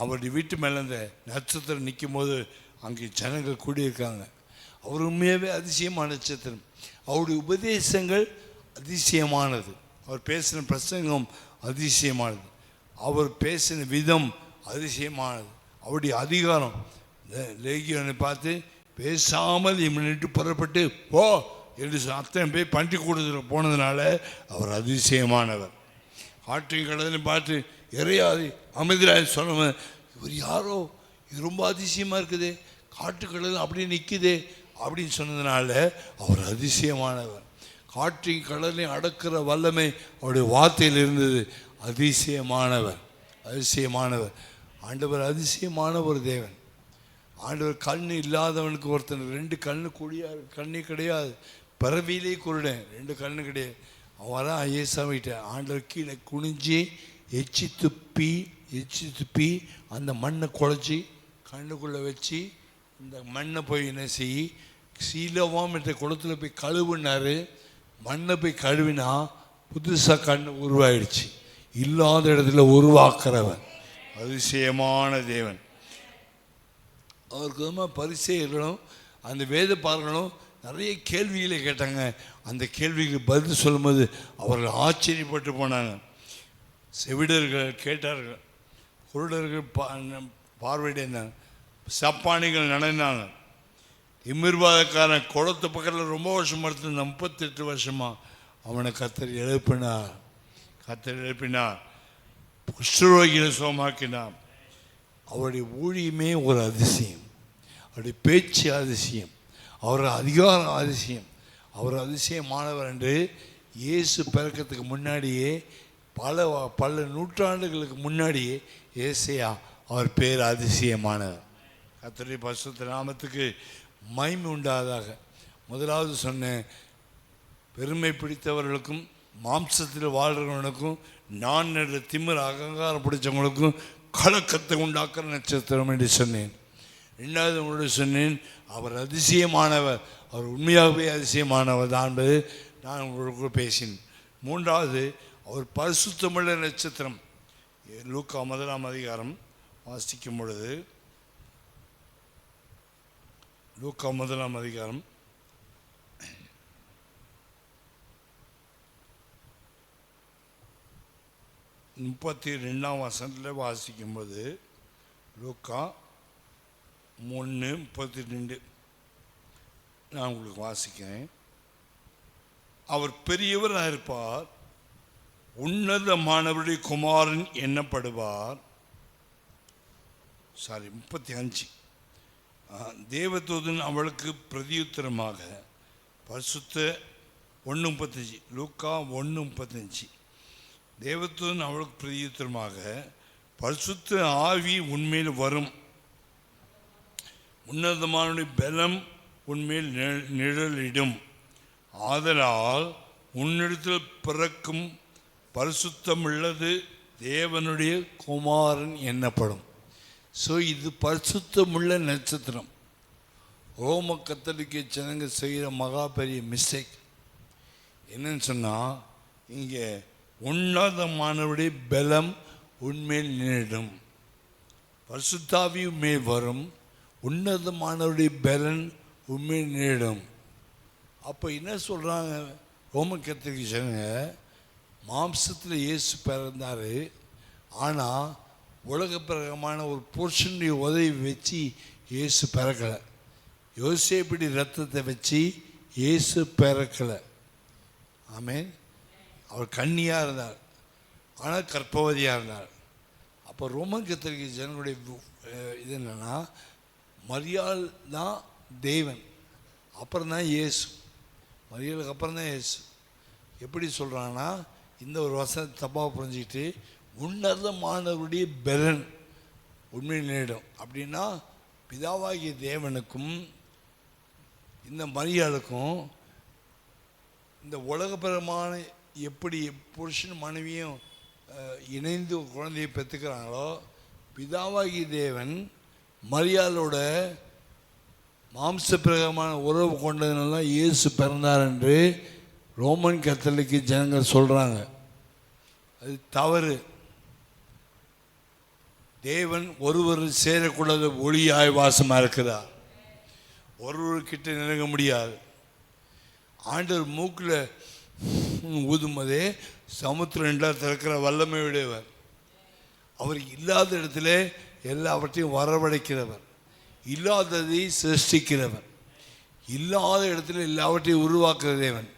Speaker 1: அவருடைய வீட்டு மேலே அந்த நட்சத்திரம் நிற்கும் போது அங்கே ஜனங்கள் கூடியிருக்காங்க. அவர் உண்மையாகவே அதிசயமான நட்சத்திரம். அவருடைய உபதேசங்கள் அதிசயமானது, அவர் பேசின பிரசங்கம் அதிசயமானது, அவர் பேசின விதம் அதிசயமானது. அவருடைய அதிகாரம், லேகியோனை பார்த்து பேசாமல் இம்மிட்டு புறப்பட்டு போ என்று அத்தனை போய் பண்டி கூடத்தில் போனதுனால அவர் அதிசயமானவர். காற்றையும் கடலையும் பார்த்து இறையாதி அமைதியாக சொன்னவன், இவர் யாரோ, இது ரொம்ப அதிசயமாக இருக்குது, காற்று கடல் அப்படியே நிற்குதே அப்படின்னு சொன்னதுனால அவர் அதிசயமானவர். காற்றையும் கடலையும் அடக்கிற வல்லமை அவருடைய வார்த்தையில் இருந்தது. அதிசயமானவர், அதிசயமானவர். ஆண்டவர் அதிசயமான ஒரு தேவன். ஆண்டவர் கண் இல்லாதவனுக்கு ஒருத்தன் 2 கண்ணு கண்ணே கிடையாது, பிறவியிலே குருடன், 2 கண்ணு கிடையாது. அவன் வரான் ஐயசாமிகிட்ட. ஆண்டவர் கீழே குனிஞ்சி எச்சி துப்பி அந்த மண்ணை குழச்சி கண்ணுக்குள்ளே வச்சு இந்த மண்ணை போய் என்ன செய்யி சீலவாம் என்ற குளத்தில் போய் கழுவுனார். மண்ணை போய் கழுவினா புதுசாக கண்ணு உருவாயிடுச்சு. இல்லாத இடத்துல உருவாக்குறவன் அதிசயமான தேவன். அவருக்கு பரிசேயர்களும் அந்த வேத பாரர்களும் நிறைய கேள்விகளை கேட்டாங்க. அந்த கேள்விக்கு பதில் சொல்லும்போது அவர்கள் ஆச்சரியப்பட்டு போனாங்க. செவிடர்கள் கேட்டார்கள், குருடர்கள் பார்வையிட்டாங்க, சப்பானிகள் நடந்தாங்க, திமிர்வாதக்காரன் குளத்து பக்கத்தில் ரொம்ப வருஷம் படுத்து 38 வருஷமா அவனை கர்த்தர் எழுப்பினார். கர்த்தர் எழுப்பினார். குஷ்டரோகிகளை சுகமாக்கினார். அவருடைய ஊழியமே ஒரு அதிசயம். அவருடைய பேச்சு அதிசயம். அவர் அதிகாரம் அதிசயம். அவர் அதிசயமானவர் என்று இயேசு பிறக்கிறதுக்கு முன்னாடியே பல நூற்றாண்டுகளுக்கு முன்னாடியே ஏசையா அவர் பேர் அதிசயமானவர். கர்த்தருடைய பரிசுத்த நாமத்துக்கு மகிமை உண்டாதாக. முதலாவது சொன்னேன், பெருமை பிடித்தவர்களுக்கும் மாம்சத்தில் வாழ்கிறவனுக்கும் நான் என்ற திமிர் அகங்காரம் பிடிச்சவங்களுக்கும் கலக்கத்தை உண்டாக்குற நட்சத்திரம் என்று சொன்னேன். ரெண்டாவது உங்களோட சொன்னேன், அவர் அதிசயமானவர், அவர் உண்மையாகவே அதிசயமானவர் தான் என்பது நான் உங்களுக்கு பேசினேன். மூன்றாவது, அவர் பரிசுத்தமுள்ள நட்சத்திரம். லூக்கா 1 அதிகாரம் வாசிக்கும் பொழுது, லூக்கா 1 அதிகாரம் 32 வசனத்தில் வாசிக்கும்போது, லூக்கா 3:32 நான் உங்களுக்கு வாசிக்கிறேன். அவர் பெரியவராக இருப்பார், உன்னதமானவருடைய குமாரன் எண்ணப்படுவார். 35 தேவதூதன் அவளுக்கு பிரதியுத்தரமாக பரிசுத்த 1:35 லூக்கா 1:35 தேவதூதன் அவளுக்கு பிரதியுத்தரமாக பரிசுத்த ஆவி உன்மேல் வரும், உன்னதமானுடைய பலம் உன்மேல் நிழலிடும், ஆதலால் உன்னிடத்தில் பிறக்கும் பரிசுத்தமுள்ளது தேவனுடைய குமாரன் எண்ணப்படும். ஸோ இது பரிசுத்தமுள்ள நட்சத்திரம். ரோம கத்தோலிக்க ஜனங்க செய்கிற மகா பெரிய மிஸ்டேக் என்னன்னு சொன்னால், இங்கே உன்னதமானவருடைய பலம் உன்மேல் நின்றுடும், பரிசுத்தாவி உண்மையில் வரும், உன்னதமானவருடைய பலன் உண்மையில் நின்றுடும். அப்போ என்ன சொல்கிறாங்க ரோம கத்தோலிக்க ஜனங்க, மாம்சத்தில் இயேசு பிறந்தார், ஆனால் உலக பிரகமான ஒரு புருஷனுடைய உதவி வச்சு இயேசு பிறக்கலை. யோசேப்பிடி ரத்தத்தை வச்சு இயேசு பிறக்கலை. ஆமென். அவர் கன்னியாக இருந்தார், ஆனால் கர்ப்பவதியாக இருந்தார். அப்போ ரோமன் கத்தோலிக்க ஜனங்களுடைய இது என்னென்னா, மரியாள் தான் தேவன், அப்புறம் தான் இயேசு. மரியாளுக்கு அப்புறம் தான் இயேசு. எப்படி சொல்கிறாங்கன்னா, இந்த ஒரு வசனத்தை தப்பாக புரிஞ்சுக்கிட்டு உன்னதமானவருடைய பலன் உண்மையில் நேரிடும் அப்படின்னா, பிதாவாகிய தேவனுக்கும் இந்த மரியாளுக்கும் இந்த உலகபரமான எப்படி புருஷன் மனைவியும் இணைந்து குழந்தையை பெற்றுக்கிறாங்களோ, பிதாவாகிய தேவன் மரியாளோட மாம்சப்பிரகமான உறவு கொண்டதுனால இயேசு பிறந்தார் என்று ரோமன் கத்தோலிக்க ஜனங்கள் சொல்கிறாங்க. அது தவறு. தேவன் ஒருவர் சேரக்கூடாத ஒளியாய் வாசமாக இருக்கிறார். ஒருவர்கிட்ட நெருங்க முடியாது. ஆண்டவர் மூக்கில் ஊதும்போதே சமுத்திரம் ரெண்டாக திறக்கிற வல்லமை உடையவர். அவர் இல்லாத இடத்துல எல்லாவற்றையும் வரவழைக்கிறவர், இல்லாததை சிருஷ்டிக்கிறவர், இல்லாத இடத்துல எல்லாவற்றையும் உருவாக்குற தேவன்.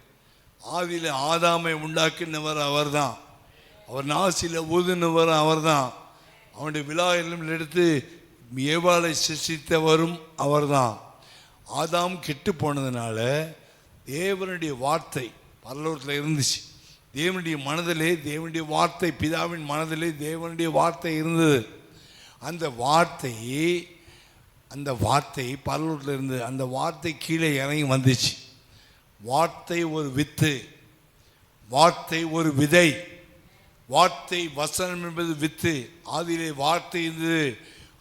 Speaker 1: ஆதியில் ஆதாமை உண்டாக்கினவர் அவர் தான். அவர் நாசியில் ஊதுனவர் அவர் தான். அவனுடைய விழாவிலும் எடுத்து ஏவாளை சிருஷ்டித்தவரும் அவர் தான். ஆதாம் கெட்டு போனதுனால தேவனுடைய வார்த்தை பரலோகத்தில் இருந்துச்சு. தேவனுடைய மனதிலே தேவனுடைய வார்த்தை, பிதாவின் மனதிலே தேவனுடைய வார்த்தை இருந்தது. அந்த வார்த்தை பரலோகத்தில் இருந்தது. அந்த வார்த்தை கீழே இறங்கி வந்துச்சு. வார்த்தை ஒரு வித்து, வார்த்தை ஒரு விதை, வார்த்தை வசனம் என்பது வித்து. ஆதியிலே வார்த்தை இருந்தது,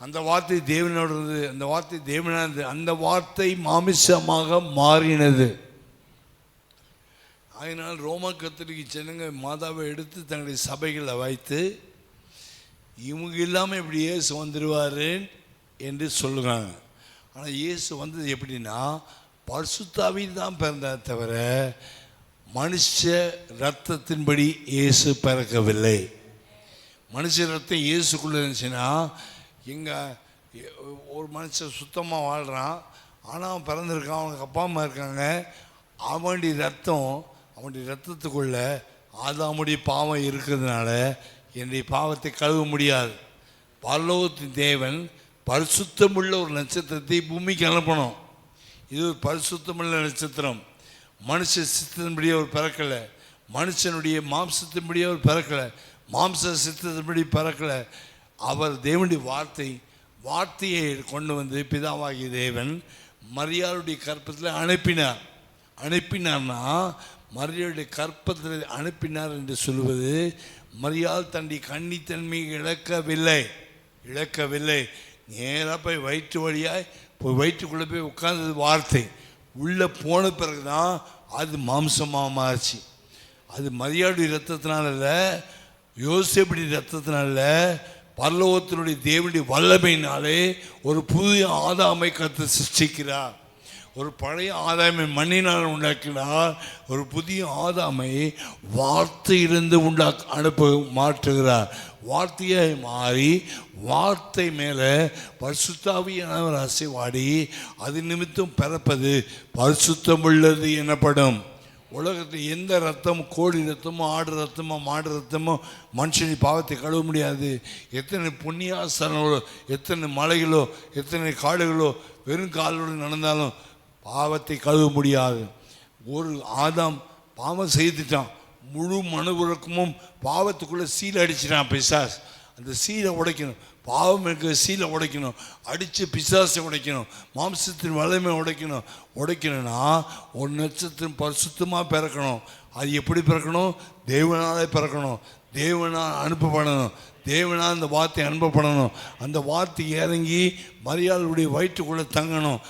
Speaker 1: அந்த வார்த்தை தேவனோடு இருந்தது, அந்த வார்த்தை தேவனானது, அந்த வார்த்தை மாமிசமாக மாறினது. அதனால் ரோம கத்தோலிக்க ஜனங்க மாதாவை எடுத்து தங்களுடைய சபைகளை வைத்து இவங்க இல்லாமல் இப்படி இயேசு வந்துடுவார் என்று சொல்லுறாங்க. ஆனால் இயேசு வந்தது எப்படின்னா, பரிசுத்தாவியில் தான் பிறந்தார் தவிர மனுஷ ரத்தத்தின்படி இயேசு பிறக்கவில்லை. மனுஷ ரத்தம் இயேசுக்குள்ளே இருந்துச்சுன்னா, இங்கே ஒரு மனுஷன் சுத்தமாக வாழ்கிறான், ஆனால் அவன் பிறந்திருக்கான், அவனுக்கு அப்பா அம்மா இருக்காங்க, அவனுடைய ரத்தம் அவனுடைய ரத்தத்துக்குள்ள ஆதாமுடைய பாவம் இருக்கிறதுனால என்னுடைய பாவத்தை கழுவ முடியாது. பரலோகத்தின் தேவன் பரிசுத்தமுள்ள ஒரு நட்சத்திரத்தை பூமிக்கு அனுப்பணும். இது ஒரு பரிசுத்தமுள்ள நட்சத்திரம். மனுஷ சித்தத்தின்படி அவர் பிறக்கலை, மனுஷனுடைய மாம்சத்தின்படி அவர் பிறக்கலை, மாம்ச சித்தத்தின்படி பிறக்கலை. அவர் தேவனுடைய வார்த்தையை கொண்டு வந்து பிதாவாகிய தேவன் மரியாளுடைய கற்பத்தில் அனுப்பினார்னா மரியாளுடைய கற்பத்தில் அனுப்பினார் என்று சொல்வது, மரியாள் தன்னுடைய கன்னித்தன்மையை இழக்கவில்லை. நேராக போய் வயிற்று வழியாய் போய் வயிற்றுக்குள்ளே போய் உட்கார்ந்தது வார்த்தை. உள்ளே போன பிறகு தான் அது மாம்சமாக மாறிச்சு. அது மரியாளுடைய ரத்தத்தினால இல்லை, யோசேப்புடைய ரத்தத்தினால, பரலோகத்தினுடைய தேவனுடைய வல்லமையினாலே ஒரு புதிய ஆதாமை கர்த்தர் சிருஷ்டிக்கிறார். ஒரு பழைய ஆதாமை மண்ணினால் உண்டாக்கினார், ஒரு புதிய ஆதாமை வார்த்தையிலிருந்து மாற்றுகிறார். வார்த்தையை மாறி வார்த்தை மேலே பரிசுத்தாவியானவர் அசைவாடி அது நிமித்தம் பிறப்பது பரிசுத்தமுள்ளது எனப்படும். உலகத்தில் எந்த ரத்தம், கோழி ரத்தமோ ஆடு ரத்தமோ மாடு ரத்தமோ மனுஷனி பாவத்தை கழுவ முடியாது. எத்தனை புண்ணியாசனங்களோ, எத்தனை மலைகளோ, எத்தனை காடுகளோ வெறும் காலோடு நடந்தாலும் பாவத்தை கழுவ முடியாது. ஒரு ஆதாம் பாவம் செய்துட்டான், முழு மனுக்குலமும் பாவத்துக்குள்ளே சீலை அடிச்சிட்டான் பிசாஸ். அந்த சீலை உடைக்கணும், பாவம் இருக்கிற சீலை உடைக்கணும், அடித்து பிசாசை உடைக்கணும், மாம்சத்தின் வலிமை உடைக்கணும்னா ஒரு நட்சத்திரம் பரிசுத்தமாக பிறக்கணும். அது எப்படி பிறக்கணும்? தேவனாலே பிறக்கணும், தேவனால் அனுப்பப்படணும், தேவனால் அந்த வார்த்தை அனுப்பப்படணும். அந்த வார்த்தை இறங்கி மரியாளுடைய வயிற்றுக்குள்ளே தங்கணும்,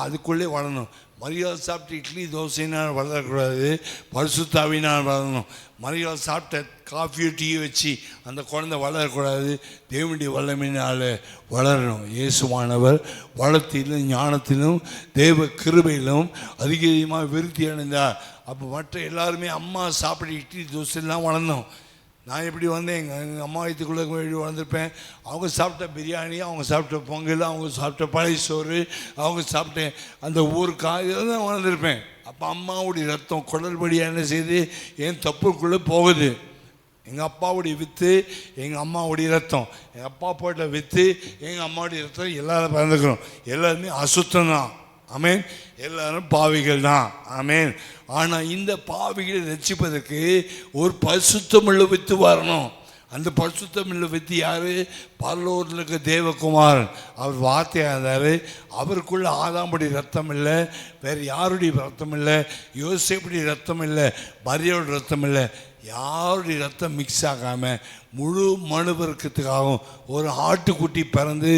Speaker 1: அதுக்குள்ளே வளரணும். மரியாள் சாப்பிட்ட இட்லி தோசைனால் வளரக்கூடாது, பரிசுத்தாவினால் வளரணும். மரியாள் சாப்பிட்ட காஃபியோ டீயை வச்சு அந்த குழந்தை வளரக்கூடாது, தேவனுடைய வல்லமையினால் வளரணும். இயேசுவானவர் வளத்திலும் ஞானத்திலும் தேவ கிருபையிலும் அதிகமாக விருத்தி அடைந்தார். அப்போ மற்ற எல்லாருமே அம்மா சாப்பிட்ட இட்லி தோசைலாம் வளர்ந்தோம். நான் எப்படி வந்தேன், எங்கள் அம்மா வயிற்றுக்குள்ளே எப்படி வளர்ந்துருப்பேன். அவங்க சாப்பிட்ட பிரியாணி, அவங்க சாப்பிட்ட பொங்கல், அவங்க சாப்பிட்ட பழைய சோறு, அவங்க சாப்பிட்ட அந்த ஊறுகாய், இதெல்லாம் வளர்ந்துருப்பேன். அப்போ அம்மாவுடைய ரத்தம் குடல்படியாக என்ன செய்து என் தப்புக்குள்ளே போகுது. எங்கள் அப்பாவுடைய வித்து எங்கள் அம்மாவுடைய ரத்தம், எங்கள் அப்பா போட்ட வித்து எங்கள் அம்மாவுடைய ரத்தம், எல்லாரும் பிறந்துக்கிறோம். எல்லாருமே அசுத்தம் தான். ஆமேன். எல்லாரும் பாவிகள் தான். ஆமேன். ஆனால் இந்த பாவிகளை ரட்சிப்பதற்கு ஒரு பரிசுத்தமுள்ள வித்து வரணும். அந்த பரிசுத்தமுள்ள வித்து யார்? பரலோகத்தில் இருக்க தேவகுமாரன். அவர் வார்த்தையாக இருந்தார். அவருக்குள்ள ஆதாமுடைய ரத்தம் இல்லை, வேறு யாருடைய ரத்தம் இல்லை, யோசேப்புடைய ரத்தம் இல்லை, மரியாளுடைய ரத்தம் இல்லை. யாருடைய ரத்தம் மிக்ஸ் ஆகாமல் முழு மனு வர்க்கத்துக்காகவும் ஒரு ஆட்டுக்குட்டி பிறந்து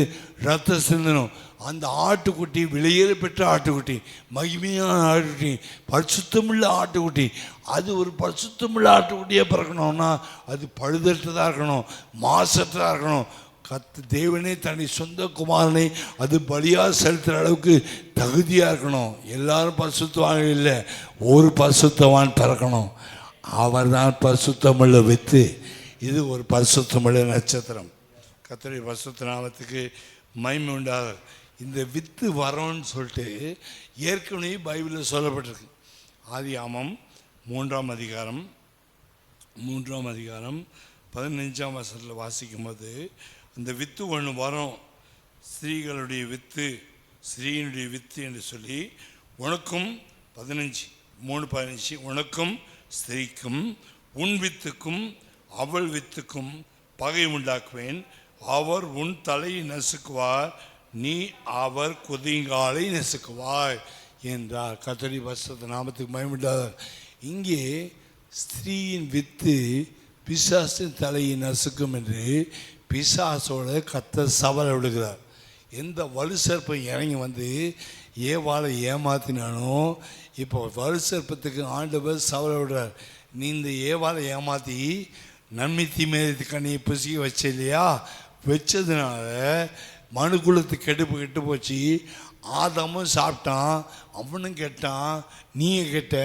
Speaker 1: ரத்தம் சிந்தணும். அந்த ஆட்டுக்குட்டி விலையேற பெற்ற ஆட்டுக்குட்டி, மகிமையான ஆட்டுக்குட்டி, பரிசுத்தமுள்ள ஆட்டுக்குட்டி. அது ஒரு பரிசுத்தமுள்ள ஆட்டுக்குட்டியாக பிறக்கணும்னா அது பழுதற்றதாக இருக்கணும், மாசற்றதாக இருக்கணும். தேவனே தன்னை சொந்த குமாரனை அது பலியாக செலுத்துகிற அளவுக்கு தகுதியாக இருக்கணும். எல்லாரும் பரிசுத்தவான் இல்லை, ஒரு பரிசுத்தவான் பிறக்கணும். அவர் தான் பரிசுத்தமுள்ள வித்து. இது ஒரு பரிசுத்தமுள்ள நட்சத்திரம். கர்த்தருடைய பரிசுத்த நாமத்துக்கு மகிமை உண்டாக. இந்த வித்து வரோன்னு சொல்லிட்டு ஏற்கனவே பைபிளில் சொல்லப்பட்டிருக்கு. ஆதியாகமம் 3ஆம் அதிகாரம் 15ஆம் வசனத்தில் வாசிக்கும்போது அந்த வித்து ஒன்று வரும், ஸ்திரீகளுடைய வித்து, ஸ்திரீனுடைய வித்து என்று சொல்லி, உனக்கும் 15 உனக்கும் ஸ்திரீக்கும் உன் வித்துக்கும் அவள் வித்துக்கும் பகை உண்டாக்குவேன். அவர் உன் தலையை நசுக்குவார், நீ அவர் குதிங்காலை நசுக்குவாய் என்றார். கர்த்தருடைய பரிசுத்த நாமத்துக்கு மகிமையுண்டாக. இங்கே ஸ்திரீயின் வித்து பிசாசின் தலையை நசுக்கும் என்று பிசாசோட கர்த்தர் சவால் விடுகிறார். எந்த வலு சர்ப்பம் இறங்கி வந்து ஏவாளை ஏமாத்தினானோ, இப்போ வலு சர்ப்பத்துக்கு ஆண்டவர் சவால் விடுறார். நீ இந்த ஏவாளை ஏமாற்றி நன்மை தீமை கண்ணியை புசிக்க வச்ச இல்லையா, வச்சதுனால மனுக்குலத்துக்கு கெட்டு போச்சு. ஆதாமும் சாப்பிட்டான், அவனும் கெட்டான், நீங்கள் கெட்ட,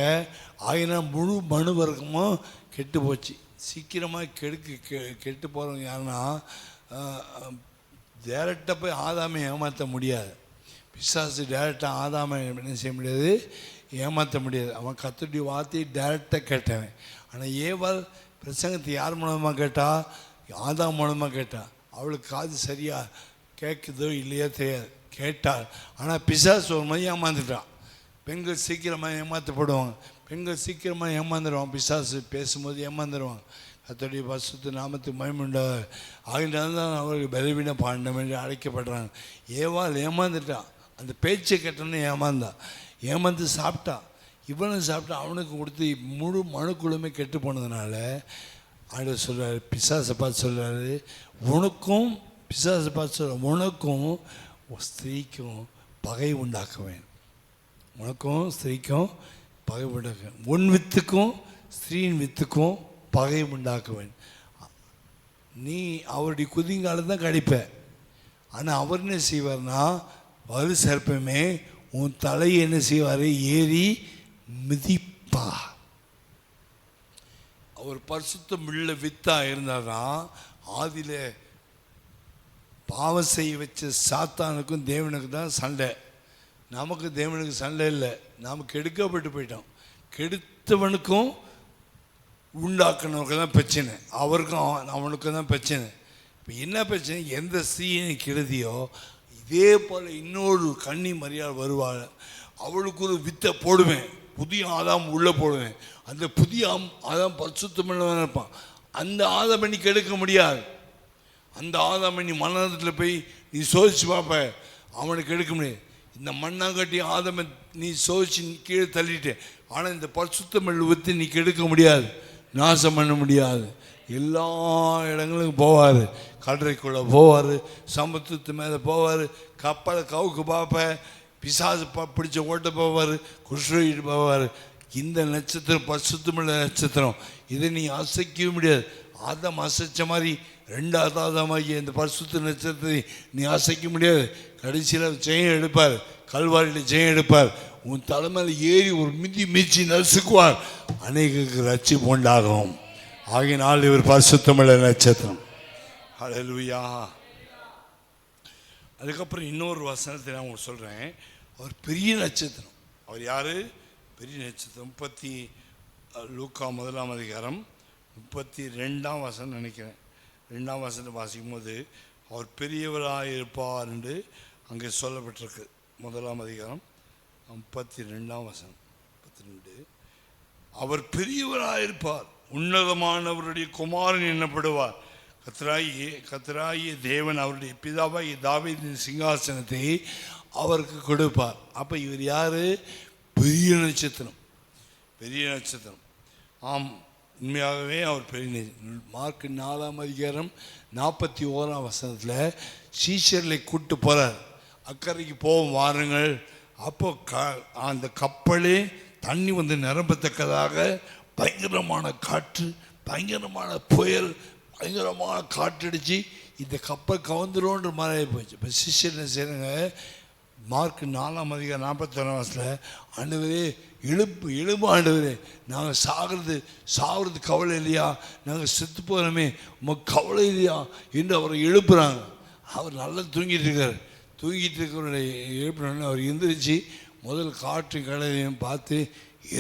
Speaker 1: ஆகினா முழு மனு வர்க்கமும் கெட்டு போச்சு. சீக்கிரமாக கெட்டு போகிறவங்க யாருன்னா, டேரெக்டாக போய் ஆதாமை ஏமாற்ற முடியாது. பிசாசு டேரெக்டாக ஆதாமை என்ன செய்ய முடியாது, ஏமாற்ற முடியாது. அவன் கர்த்தருடைய வார்த்தையை டைரெக்டாக கேட்டவன். ஆனால் ஏவாள் பிரசங்கத்தை யார் மூலமாக கேட்டா? ஆதாம் மூலமாக கேட்டா. அவளுக்கு காது சரியாக கேட்குதோ இல்லையோ தெரியாது, கேட்டாள். ஆனால் பிசாசு ஒரு மாதிரி ஏமாந்துட்டான். பெண்கள் சீக்கிரமாக ஏமாற்றப்படுவாங்க, பெண்கள் சீக்கிரமாக ஏமாந்துடுவாங்க. பிசாசு பேசும்போது ஏமாந்துடுவாங்க. கர்த்தருடைய பரிசுத்த நாமத்துக்கு மகிமை உண்டாக. ஆகினால தான் அவர்கள் பலவீன பாண்டம் என்று அழைக்கப்படுறாங்க. ஏவாள் ஏமாந்துட்டான். அந்த பேச்சை கேட்டோன்னே ஏமாந்து சாப்பிட்டான். இவனும் சாப்பிட்டா அவனுக்கு கொடுத்து முழு மனுக்குழுமே கெட்டு போனதுனால ஆண்டவர் சொல்கிறாரு, பிசாசை பார்த்து சொல்கிறாரு, உனக்கும் பிசாசை பார்த்து சொல்கிற உனக்கும் ஸ்திரீக்கும் பகை உண்டாக்குவேன். உனக்கும் ஸ்திரீக்கும் பகை உண்டாக்குவேன். உன் வித்துக்கும் ஸ்திரீயின் வித்துக்கும் பகை உண்டாக்குவேன். நீ அவருடைய குதிங்காலம் தான் கடிப்ப. ஆனால் அவர் என்ன செய்வார்னா, வலு சர்ப்பமே உன் தலையை என்ன செய்வார்? ஏறி மிதிப்பா. அவர் பரிசுத்தம் உள்ள வித்தா இருந்தாதான். ஆதியில பாவம் செய்ய வச்ச சாத்தானுக்கும் தேவனுக்கு தான் சண்டை. நமக்கு தேவனுக்கு சண்டை இல்லை. நாம் கெடுக்கப்பட்டு போயிட்டோம். கெடுத்தவனுக்கும் உண்டாக்குனவனுக்கு தான் பிரச்சனை, அவருக்கும் அவனுக்கும் தான் பிரச்சனை. இப்போ என்ன பிரச்சனை? எந்த ஸ்திரீயை கெடுதியோ இதே போல் இன்னொரு கன்னி மரியாதை வருவாள். அவளுக்கு ஒரு வித்தை போடுவேன், புதிய ஆதாம் உள்ளே போடுவேன். அந்த புதிய ஆதாம் பரிசுத்தமாக இருப்பான். அந்த ஆதாம் நீ கெடுக்க முடியாது. அந்த ஆதாம் நீ மரணத்தில் போய் நீ சோதிச்சு பார்ப்ப, அவனுக்கு எடுக்க முடியாது. இந்த மண்ணாங்கட்டி ஆதாமை நீ சோதிச்சு கீழே தள்ளிட்டு, ஆனால் இந்த பரிசுத்தமிழ் வித்து நீ கெடுக்க முடியாது, நாசம் பண்ண முடியாது. எல்லா இடங்களுக்கும் போவார். கடற்கரைக்குள்ளே போவார், சமுத்திரத்து மேலே போவார், கப்பலை கவுக்கு பார்ப்ப, பிசாசு பிடிச்ச ஓட்ட போவார், குஷ்ரோகிட்டு போவார். இந்த நட்சத்திரம் பரிசுத்தமுள்ள நட்சத்திரம், இதை நீ அசைக்கவே முடியாது. ஆதாம் அசைச்ச மாதிரி ரெண்டாவது ஆதாமாகிய இந்த பரிசுத்த நட்சத்திரத்தை நீ அசைக்க முடியாது. கடைசியில் ஜெயம் எடுப்பார், கல்வாரியில் ஜெயம் எடுப்பார். உன் தலைமையில் ஏறி ஒரு மிதிச்சு நசுக்குவார். அநேகருக்கு ரட்சிப்பு உண்டாகும். ஆகினால் இவர் பரிசுத்தமுள்ள நட்சத்திரம். ஹல்லேலூயா. அதுக்கப்புறம் இன்னொரு வசனத்தை நான் உங்களுக்கு சொல்கிறேன். அவர் பெரிய நட்சத்திரம். அவர் யார்? பெரிய நட்சத்திரம். லூக்கா 1ஆம் அதிகாரம் 32ஆம் வசனம் நினைக்கிறேன். 2ஆம் வசனத்தை வாசிக்கும் போது அவர் பெரியவராக இருப்பார் என்று அங்கே சொல்லப்பட்டிருக்கு. 1ஆம் அதிகாரம் 32ஆம் வசனம் 32. அவர் பெரியவராக இருப்பார், உன்னதமானவருடைய குமாரன் என்னப்படுவார். கர்த்தராகிய தேவன் அவருடைய பிதாவாகிய தாவீதின் சிங்காசனத்தை அவருக்கு கொடுப்பார். அப்போ இவர் யார்? பெரிய நட்சத்திரம். பெரிய நட்சத்திரம். ஆம், உண்மையாகவே அவர் பெரிய. மார்க் 4ஆம் அதிகாரம் 41ஆம் வசனத்தில் சீஷர்களை கூட்டு போகிறார். அக்கறைக்கு போவோம் வாருங்கள். அப்போ அந்த கப்பலே தண்ணி வந்து நிரம்பத்தக்கதாக பயங்கரமான காற்று, பயங்கரமான புயல், பயங்கரமான காற்றடிச்சு இந்த கப்பல் கவுந்துருன்ற மாதிரி போச்சு. இப்போ சிஷ்யர் என்ன செய்கிறாங்க? மார்க் 4ஆம் அதிகாரம் 41ஆம் வசனத்தில், ஆண்டவரே எழுப்பு ஆண்டவரே, நாங்கள் சாகிறது கவலை இல்லையா, நாங்கள் செத்து போகிறோமே, உமக்கு கவலை இல்லையா என்று அவரை எழுப்புறாங்க. அவர் நல்லா தூங்கிட்டு இருக்கார். தூங்கிட்டு இருக்கிறவரை எழுப்பினோடனே அவர் எந்திரிச்சு முதல் காற்று கடலையும் பார்த்து,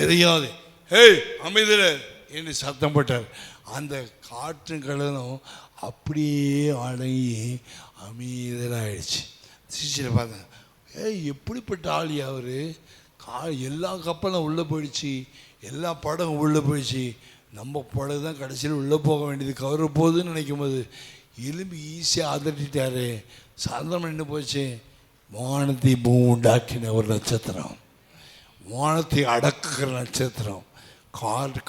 Speaker 1: எதையாவது ஹேய் அமைதியில் என்று சத்தம் போட்டார். அந்த காற்று கடலும் அப்படியே அடங்கி அமைதலாகிடுச்சு. சிசியில் பார்த்தேன், எப்படிப்பட்ட ஆளி அவர். எல்லா கப்பலும் உள்ளே போயிடுச்சு, எல்லா படகும் உள்ளே போயிடுச்சு, நம்ம படகு தான் கடைசியில் உள்ளே போக வேண்டியது, கவர போகுதுன்னு நினைக்கும் போது எலும்பி ஈஸியாக அதட்டிட்டாரு. சாதாரண என்ன போச்சு? வானத்தை பூமி உண்டாக்கின ஒரு நட்சத்திரம், வானத்தை அடக்குகிற நட்சத்திரம்,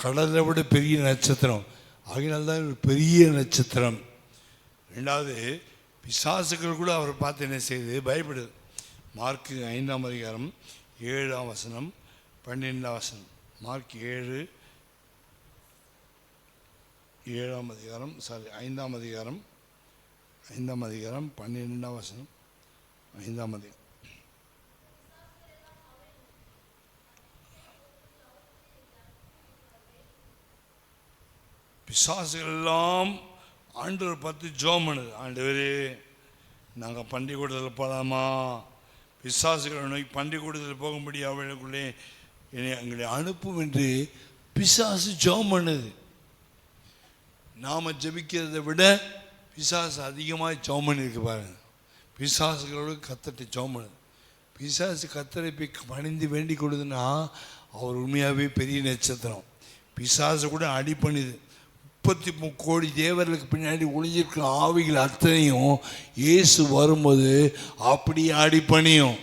Speaker 1: கடலை விட பெரிய நட்சத்திரம். ஆகினால்தான் பெரிய நட்சத்திரம். ரெண்டாவது, பிசாசுகள் கூட அவரை பார்த்து என்ன செய்யுது? பயப்படுது. மார்க் 5ஆம் அதிகாரம் 7ஆம் வசனம் 12ஆம் வசனம். மார்க் 7ஆம் அதிகாரம் 5ஆம் அதிகாரம் 12ஆம் வசனம். 5ஆம் அதிகாரம். பிசாசுகள் எல்லாம் ஆண்டவர் பார்த்து ஜெபம் பண்ணுது. ஆண்டவரே, நாங்கள் பண்டிகூடத்தில் போகலாமா? பிசாசுகளை நோக்கி பண்டிகூடத்தில் போக முடியும், அவளுக்குள்ளே என்னை எங்களை அனுப்பும் என்று பிசாசு ஜெபம் பண்ணுது. நாம் ஜெபிக்கிறதை விட பிசாசு அதிகமாக ஜெபம் பண்ணியிருக்கு பாருங்க. பிசாசுகளோடு கத்தட்டை ஜெபம் பண்ணுது. பிசாசு கத்தரை போய் பணிந்து வேண்டிக் கொள்ளுதுன்னா அவர் உண்மையாகவே பெரிய நட்சத்திரம். பிசாசு கூட அடி பண்ணுது. 33 கோடி தேவர்களுக்கு பின்னாடி ஒளிஞ்சிருக்கிற ஆவிகள் அத்தனையும் இயேசு வரும்போது அப்படியே அடிப்பணியும்.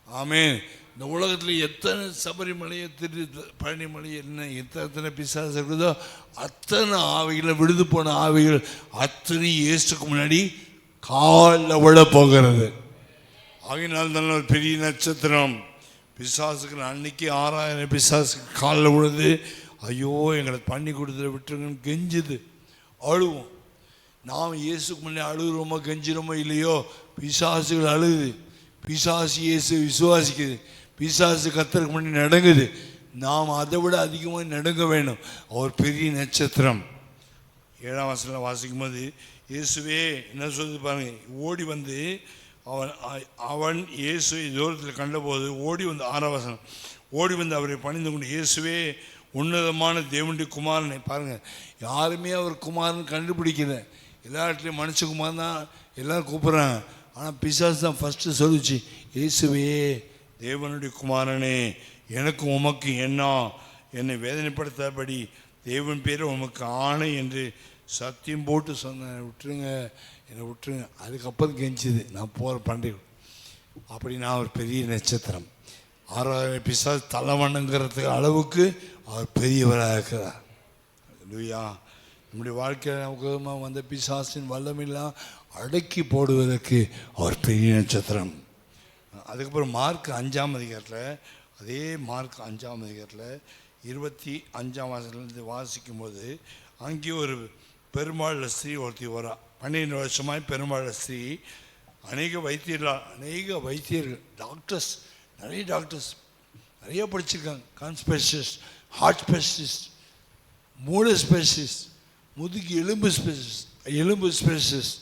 Speaker 1: ஆமென். இந்த உலகத்தில் எத்தனை சபரிமலையை பழனிமலை என்ன எத்தனை பிசாசு இருக்குதோ அத்தனை ஆவிகளை விடுது போன ஆவிகள் அத்தனை இயேசுக்கு முன்னாடி காலில் விழ போகிறது. ஆகினால் தான் ஒரு பெரிய நட்சத்திரம். பிசாசுக்கு அன்னைக்கு 6000 பிசாசுக்கு காலில் விழுது. ஐயோ எங்களை பண்ணி கொடுத்துட விட்டுருங்கன்னு கெஞ்சுது. அழுவோம். நாம் இயேசுக்கு முன்னே அழுகிறோமோ கெஞ்சிரோமோ இல்லையோ, பிசாசுகள் அழுகுது. பிசாசு இயேசு விசுவாசிக்குது. பிசாசு கர்த்தருக்கு முன்னே நடங்குது. நாம் அதை விட அதிகமாக நடுங்க வேணும். அவர் பெரிய நட்சத்திரம். 7ஆம் வசனம் வாசிக்கும் போது இயேசுவே என்ன சொல்லுது பாருங்க. ஓடி வந்து அவன் இயேசு தூரத்தில் கண்டபோது ஓடி வந்து 6ஆம் வசனம் ஓடி வந்து அவரை பணிந்து கொண்டு இயேசுவே உன்னதமான தேவனுடைய குமாரனை பாருங்கள். யாருமே அவர் குமாரன் கண்டுபிடிக்கல. எல்லா இடத்துலையும் மனுஷகுமார் தான் எல்லோரும் கூப்பிட்றாங்க. ஆனால் பிசாசு தான் ஃபஸ்ட்டு சொல்லிச்சு, இயேசுவே தேவனுடைய குமாரனே எனக்கும் உமக்கு என்ன, என்னை வேதனைப்படுத்தாதபடி தேவன் பேரை உமக்கு ஆணை என்று சத்தியம் போட்டு சொன்னேன். விட்டுருங்க, என்னை விட்டுருங்க. அதுக்கப்புறம் கெஞ்சிது, நான் போகிற பண்டிகை. அப்படி நான் ஒரு பெரிய நட்சத்திரம். 6000 பிசாசு தலைவணங்கிறதுக்கு அளவுக்கு அவர் பெரியவராக இருக்கிறார். இல்லையா? நம்முடைய வாழ்க்கையில் நமக்கு வந்த பிசாசின் வல்லமெல்லாம் அடக்கி போடுவதற்கு அவர் பெரிய நட்சத்திரம். அதுக்கப்புறம் மார்க் 5ஆம் அதிகாரத்தில், அதே மார்க் 5ஆம் அதிகாரத்தில் 25ஆம் வசனத்திலிருந்து வாசிக்கும்போது அங்கே ஒரு பெருமாள் ஸ்திரீ ஒருத்தி வரா. 12 வருஷமாய் பெருமாள் ஸ்திரீ. அநேக வைத்தியர்கள் டாக்டர்ஸ், நிறைய டாக்டர்ஸ் நிறைய படிச்சிருக்காங்க. கண் ஸ்பெஷலிஸ்ட், ஹார்ட் ஸ்பெஷலிஸ்ட், மூளை ஸ்பெஷலிஸ்ட், முதுகு எலும்பு ஸ்பெஷலிஸ்ட்,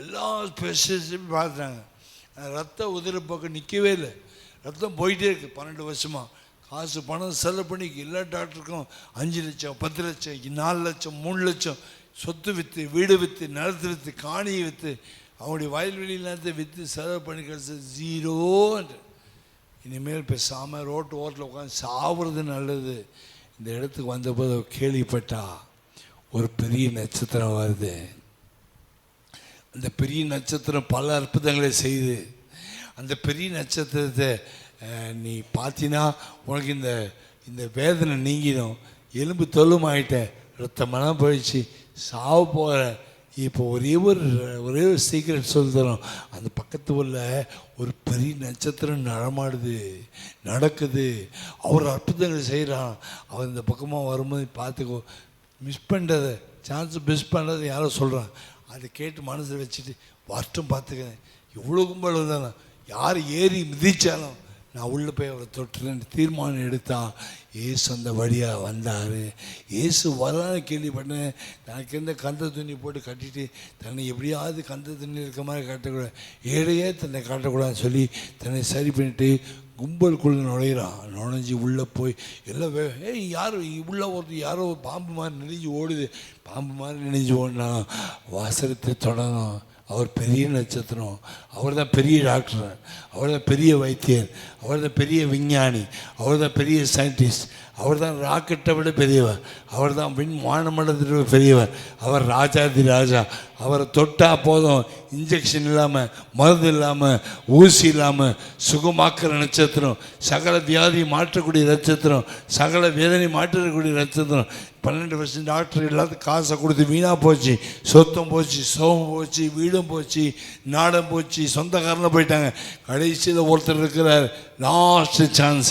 Speaker 1: எல்லா ஸ்பெஷலிஸ்ட்டும் பார்த்துட்டாங்க. ரத்த உதிரப்போக்கு நிற்கவே இல்லை. ரத்தம் போயிட்டே இருக்குது 12 வருஷமாக. காசு பணம் செலவு பண்ணி எல்லா டாக்டருக்கும் 5 லட்சம் 10 லட்சம் 4 லட்சம் 3 லட்சம் சொத்து விற்று, வீடு விற்று, நிலத்து விற்று, காணியை விற்று, அவங்களுடைய வயல்வெளி நிலத்தை விற்று செலவு பண்ணி கிடச்சது 0. இனிமேல் பேசாமல் ரோட்டு ஓரத்தில் உட்காந்து சாப்பிட்றது நல்லது. இந்த இடத்துக்கு வந்தபோது கேள்விப்பட்டா ஒரு பெரிய நட்சத்திரம் வருது. அந்த பெரிய நட்சத்திரம் பல அற்புதங்களை செய்து, அந்த பெரிய நட்சத்திரத்தை நீ பார்த்தீங்கன்னா உனக்கு இந்த வேதனை நீங்கிடும். எலும்பு தொல்லுமாயிட்ட, ரத்தமெல்லாம் போயிடுச்சு, சாவு போகிற. இப்போ ஒரே ஒரு சீக்கிரம் சொல்லி தரோம். அந்த பக்கத்து உள்ள ஒரு பெரிய நட்சத்திரம் நடக்குது. அவர் அற்புதங்கள் செய்கிறான். அவர் இந்த பக்கமாக வரும்போது பார்த்துக்கோ. மிஸ் பண்ணுறதை யாரோ சொல்கிறான். அதை கேட்டு மனசில் வச்சுட்டு வரட்டும் பார்த்துக்கிறேன். இவ்வளோ கும்பல் வந்தாலும் யார் ஏறி மிதித்தாலும் நான் உள்ளே போய் அவரை தொட்டுறேன்னு தீர்மானம் எடுத்தான். ஏசு அந்த வழியாக வந்தார். ஏசு வரலான்னு கேள்விப்பட்டேன். தனக்கு இருந்த கந்த துணி போட்டு கட்டிட்டு தன்னை எப்படியாவது கந்த துணி இருக்க மாதிரி காட்டக்கூடாது, ஏழையே தன்னை காட்டக்கூடாதுன்னு சொல்லி தன்னை சரி பண்ணிட்டு கும்பலுக்குள்ளே நுழைஞ்சு உள்ளே போய் எல்லாம் யார் உள்ளே ஒருத்தர் யாரோ பாம்பு மாதிரி நெளிஞ்சு ஓடுது. பாம்பு மாதிரி நெளிஞ்சு ஓடினா வாசகத்தை தொடங்கும். அவர் பெரிய நட்சத்திரம். அவர் தான் பெரிய டாக்டர், அவர் தான் பெரிய வைத்தியர், அவர் தான் பெரிய விஞ்ஞானி, அவர் தான் பெரிய சயின்டிஸ்ட், அவர் தான் ராக்கெட்டை விட பெரியவர், அவர் தான் வானமண்டலத்தை விட பெரியவர், அவர் ராஜாதி ராஜா. அவரை தொட்டால் போதும், இன்ஜெக்ஷன் இல்லாமல், மருந்து இல்லாமல், ஊசி இல்லாமல் சுகமாக்குற நட்சத்திரம், சகல வியாதியை மாற்றக்கூடிய நட்சத்திரம், சகல வேதனை மாற்றக்கூடிய நட்சத்திரம். 12 வருஷம் டாக்டர் எல்லாத்துக்கும் காசை கொடுத்து வீணாக போச்சு. சொத்தம் போச்சு, சோகம் போச்சு, வீடும் போச்சு, நாடம் போச்சு, சொந்தக்காரனை போயிட்டாங்க. கடைசியில் ஒருத்தர் இருக்கிறார், லாஸ்ட் சான்ஸ்.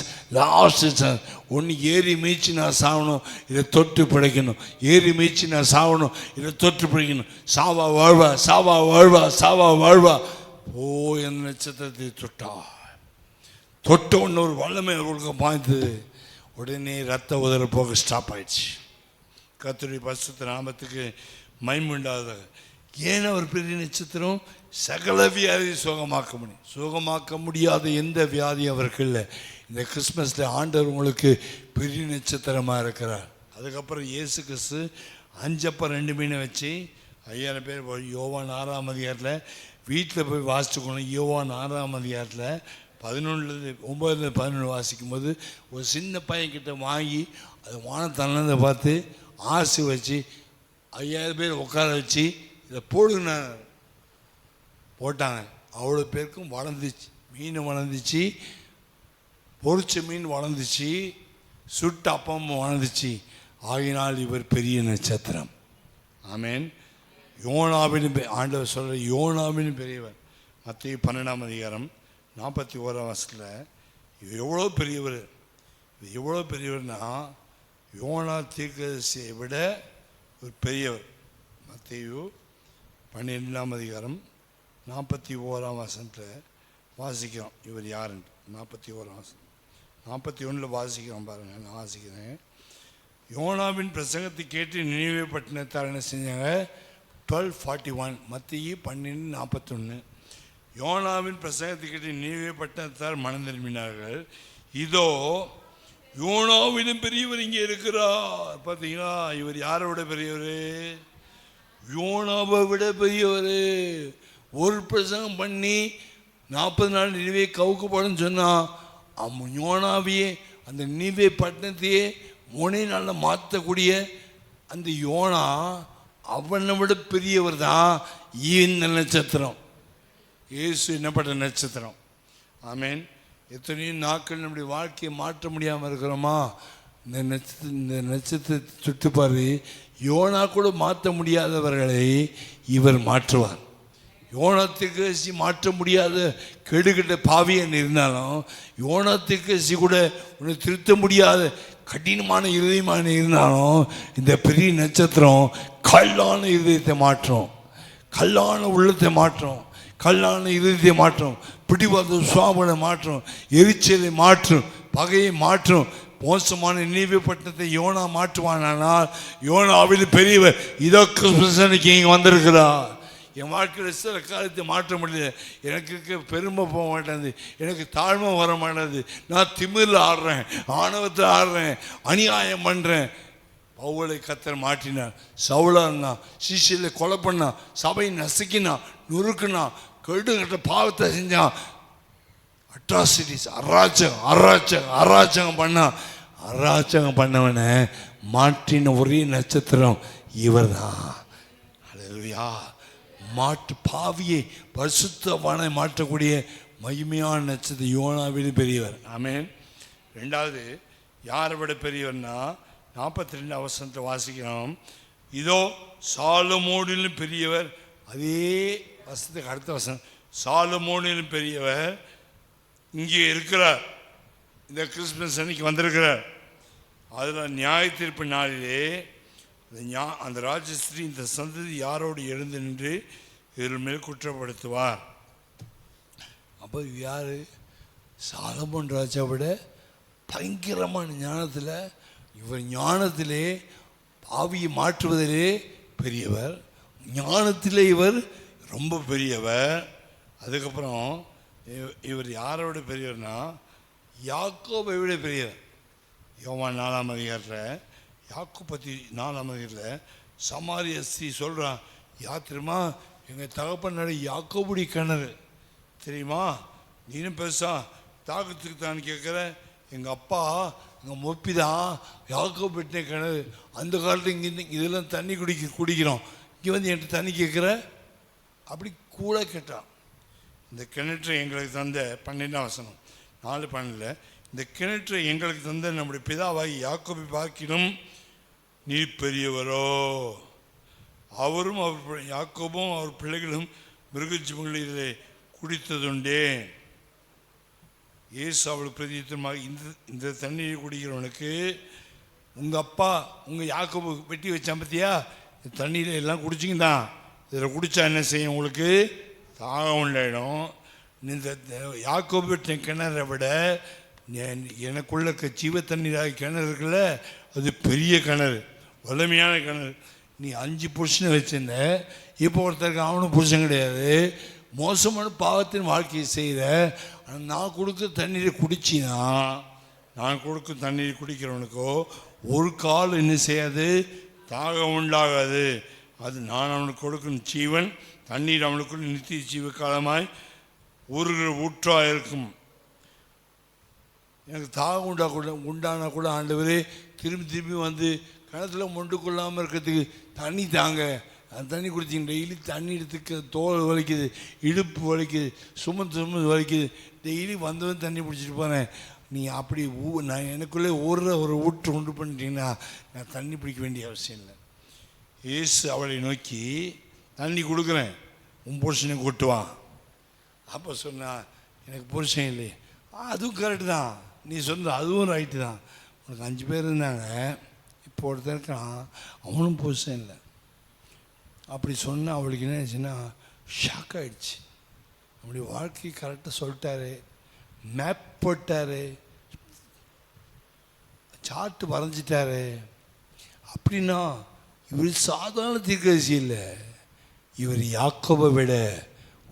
Speaker 1: ஒன்று ஏறி மீச்சு நான் சாகணும், இதை தொட்டு பிழைக்கணும். ஏறி மீச்சு நான் சாகணும், இதை தொட்டு பிழைக்கணும். சாவா வாழ்வா. என் நட்சத்திரத்தை தொட்ட ஒன்று ஒரு வல்லமை அவர்களுக்கு பாய்ந்தது. உடனே ரத்த உதற போக ஸ்டாப் ஆயிடுச்சு. கர்த்தருடைய பரிசுத்த நாமத்துக்கு மகிமை உண்டாவதாக. ஏன் அவர் பெரிய நட்சத்திரம்? சகல வியாதியை சுகமாக்க முடியாத எந்த வியாதியும் அவருக்கு இல்லை. இந்த கிறிஸ்மஸில் ஆண்டவர் உங்களுக்கு பெரிய நட்சத்திரமாக இருக்கிறார். அதுக்கப்புறம் இயேசு கிறிஸ்து 5 அப்பம் 2 மீனை வச்சு 5000 பேர் யோவான் 6ஆம் அதிகாரத்தில் வீட்டில் போய் வாசிச்சுக்கணும். யோவான் 6ஆம் அதிகாரத்தில் 9-11 வாசிக்கும் போது ஒரு சின்ன பையன்கிட்ட வாங்கி அது வானத்தனதை பார்த்து ஆசை வச்சு 5000 பேர் உட்கார வச்சு இதை போடுங்க போட்டாங்க. அவ்வளோ பேருக்கும் வளர்ந்துச்சு, மீன் வளர்ந்துச்சு, பொரிச்ச மீன் வளர்ந்துச்சு, சுட்ட அப்பம் வளர்ந்துச்சு. ஆகினால் இவர் பெரிய நட்சத்திரம். ஆமேன். யோனாவின் ஆண்டவர் சொல்கிற யோனாவின் பெரியவர். மத்திய 12ஆம் அதிகாரம் 41ஆம் வசனத்தில் எவ்வளோ பெரியவர், எவ்வளோ பெரியவர்னா யோனா தீர்க்கதரிசியை விட ஒரு பெரியவர். மத்திய 12ஆம் அதிகாரம் 41ஆம் வசனத்தில் வாசிக்கிறோம் இவர் யாருன்னு. 41ஆம் வசனம் 41 வாசிக்கிறோம் பாருங்கள். நான் வாசிக்கிறேன். யோனாவின் பிரசங்கத்தை கேட்டு நினைவே பட்டினத்தார் என்ன செஞ்சாங்க? 12:41 மத்திய 12:41. யோனாவின் பிரசங்கத்தை கேட்டு நினைவே பட்டினத்தார் மனம் திரும்பினார்கள். இதோ யோனாவிலும் பெரியவர் இங்கே இருக்கிறார். பார்த்தீங்களா, இவர் யாரை விட பெரியவர்? யோனாவை விட பெரியவர். ஒரு பிரசங்கம் பண்ணி 40 நாள் நினைவே கவுக்கப்படும் சொன்னால் யோனாவையே அந்த நினைவே பட்டணத்தையே 3 நாளில் மாற்றக்கூடிய அந்த யோனா அவனை விட பெரியவர் தான் இந்த நட்சத்திரம். இயேசு என்னப்பட்ட நட்சத்திரம். ஆமேன். எத்தனையோ நாட்கள் நம்முடைய வாழ்க்கையை மாற்ற முடியாமல் இருக்கிறோமா? இந்த நட்சத்திரத்தை சுட்டுப்பாரு. யோனா கூட மாற்ற முடியாதவர்களை இவர் மாற்றுவார். யோனாத்துக்கு மாற்ற முடியாத கெடுகிட்ட பாவியன் இருந்தாலும் யோனாத்துக்கு கூட உன்னை திருத்த முடியாத கடினமான இருதயமான இருந்தாலும் இந்த பெரிய நட்சத்திரம் கல்லான இருதயத்தை மாற்றும், கல்லான உள்ளத்தை மாற்றும், கல்லான இருதயத்தை மாற்றும், பிடிவாத சுவாபனை மாற்றும், எரிச்சலை மாற்றும், பகையை மாற்றும். மோசமான நினைவு பட்டணத்தை யோனா மாற்றுவானால் யோனாவில் பெரியவர் இதோ கிறிஸ்மஸனுக்கு இங்கே வந்திருக்கிறார். என் வாழ்க்கையில் சில காலத்தை மாற்ற முடியல. எனக்கு பெருமை போக மாட்டேங்குது, எனக்கு தாழ்மை வர மாட்டேங்குது. நான் திமிரில் ஆடுறேன், ஆணவத்தில் ஆடுறேன், அநியாயம் பண்ணுறேன். பவுலை கர்த்தர் மாற்றினார். சவுலான்னா சிஷியலை கொலை பண்ணான், சபையை நசுக்கினான், நுறுக்குனான், கெடுகட்ட பாவத்தை செஞ்சான், அட்ராசிட்டிஸ் அராச்சகம் பண்ணான். அராச்சகம் பண்ணவனை மாற்றின ஒரே நட்சத்திரம் இவர் தான். அல்லேலூயா. மாற்று பாவியை பரிசுத்தவானை மாற்றக்கூடிய மகிமையான நட்சத்திரம் யோனாவிலும் பெரியவர். ஆமேன். 2வது யாரை விட பெரியவர்னா 42 வசனத்தை வாசிக்கிறோம். இதோ சாலமோனிலும் பெரியவர். அதே வசனத்துக்கு அடுத்த வசனம், சாலமோனிலும் பெரியவர் இங்கே இருக்கிறார். இந்த கிறிஸ்மஸ் அன்னைக்கு வந்திருக்கிறார். அதில் நியாய தீர்ப்பு நாளிலே அந்த ராஜஸ்ரீ இந்த சந்ததி யாரோடு எழுந்து நின்று இவர் மேல் குற்றப்படுத்துவார். அப்போ யார்? சாலமோன் ராஜா விட பயங்கரமான ஞானத்தில், இவர் ஞானத்திலே பாவியை மாற்றுவதிலே பெரியவர், ஞானத்திலே இவர் ரொம்ப பெரியவர். அதுக்கப்புறம் இவர் யாரோட பெரியவர்னா யாக்கோபை விட பெரியவர். யோவான் 4ஆம் அதிகாரத்தில் யாக்கோபை பற்றி 4ஆம் அதிகாரத்தில் சமாரிய ஸ்திரீ சொல்கிறான், தெரியுமா எங்கள் தகப்பனாரு யாக்கோபுடைய கிணறு தெரியுமா, நீனும் பெருசா தாக்கத்துக்கு தான் கேட்குற. எங்கள் அப்பா எங்கள் மொப்பி தான் யாக்கோபு வெட்டின கிணறு. அந்த காலத்தில் இங்கே இதெல்லாம் தண்ணி குடிக்கிறோம், இங்கே வந்து என்கிட்ட தண்ணி கேட்குற அப்படி கூட கேட்டான். இந்த கிணற்றை எங்களுக்கு தந்த 12ஆம் வசனம் 4:12 இந்த கிணற்றை எங்களுக்கு தந்த நம்முடைய பிதாவாகி யாக்கோபை பார்க்கிலும் நீ பெரியவரோ, அவரும் அவர் யாக்கோபும் அவர் பிள்ளைகளும் மிருகஜீவங்களிலே குடித்ததுண்டே. இயேசு அவளுக்கு பிரதியுத்தரமாக இந்த தண்ணீரை குடிக்கிறவனுக்கு உங்கள் அப்பா உங்கள் யாக்கோபு வெட்டி வச்சான் பார்த்தியா, இந்த தண்ணீரை எல்லாம் குடிச்சிங்க தான், இதில் குடித்தா என்ன செய்யும், உங்களுக்கு தாகம் உண்டாயிடும். இந்த யாக்கோபு வெட்டின கிணறை விட எனக்குள்ள ஜீவ தண்ணீராக கிணறு இருக்குல்ல, அது பெரிய கிணறு, வலிமையான கிணறு. நீ 5 புருஷனை வச்சுருந்த, இப்போ ஒருத்தருக்கு அவனும் புருஷன் கிடையாது, மோசமான பாவத்தின் வாழ்க்கையை செய்கிற, நான் கொடுக்குற தண்ணீரை குடிச்சினா, நான் கொடுக்கும் தண்ணீர் குடிக்கிறவனுக்கோ ஒரு கால் என்ன செய்யாது, தாகம் உண்டாகாது. அது நான் அவனுக்கு கொடுக்கும் ஜீவன் தண்ணீர் அவனுக்குள் நித்திய ஜீவ காலமாய் ஊறுகிற ஊற்றாக இருக்கும். எனக்கு தாகம் உண்டானா கூட ஆண்டவரே திரும்பி வந்து கிணத்துல மொண்டு கொள்ளாமல் இருக்கிறதுக்கு தண்ணி தாங்க. அந்த தண்ணி குடிச்சிங்க. டெய்லி தண்ணி எடுத்துக்க தோல் வலிக்குது, இடுப்பு வலிக்குது, சுமந்து வலிக்குது. டெய்லி வந்தவன் தண்ணி பிடிச்சிட்டு போனேன். நீ அப்படி நான் எனக்குள்ளே ஒரு ஊற்று உண்டு பண்ணிட்டீங்கன்னா நான் தண்ணி பிடிக்க வேண்டிய அவசியம் இல்லை. இயேசு அவளை நோக்கி, தண்ணி கொடுக்குறேன், உன் புருஷனை கூட்டுவான். அப்போ சொன்னா, எனக்கு புருஷன் இல்லையே. அதுவும் கரெக்டு தான், நீ சொன்ன அதுவும் ரைட்டு தான். உனக்கு 5 பேர் இருந்தாங்க, இப்போ ஒருத்தர் இருக்கான், அவனும் புருஷன் இல்லை. அப்படி சொன்ன அவளுக்கு என்ன ஆச்சுன்னா ஷாக் ஆகிடுச்சு. அப்படி வாழ்க்கை கரெக்டாக சொல்லிட்டாரு, மேப் போட்டார், சார்ட்டு வரைஞ்சிட்டாரு. அப்படின்னா இவர் சாதாரண தீர்க்கதரிசி இல்லை, இவர் யாக்கோபை விட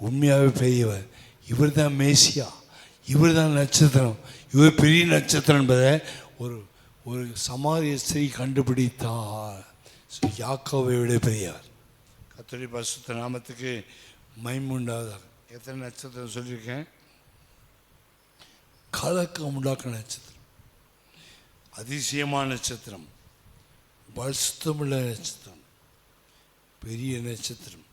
Speaker 1: உண்மையாகவே பெரியவர். இவர் தான் மேசியா, இவர் தான் நட்சத்திரம், இவர் பெரிய நட்சத்திரம் என்பதை ஒரு சமாரிய ஸ்திரீ கண்டுபிடித்தார். யாக்கோபை விட பெரியவர். கர்த்தருடைய பரிசுத்த நாமத்துக்கு மகிமை உண்டாவதாக. எத்தனை நட்சத்திரம் சொல்லியிருக்கேன்? கலக்கம் உண்டாக்குற நட்சத்திரம், அதிசயமான நட்சத்திரம், பரிசுத்தமுள்ள நட்சத்திரம், பெரிய நட்சத்திரம்,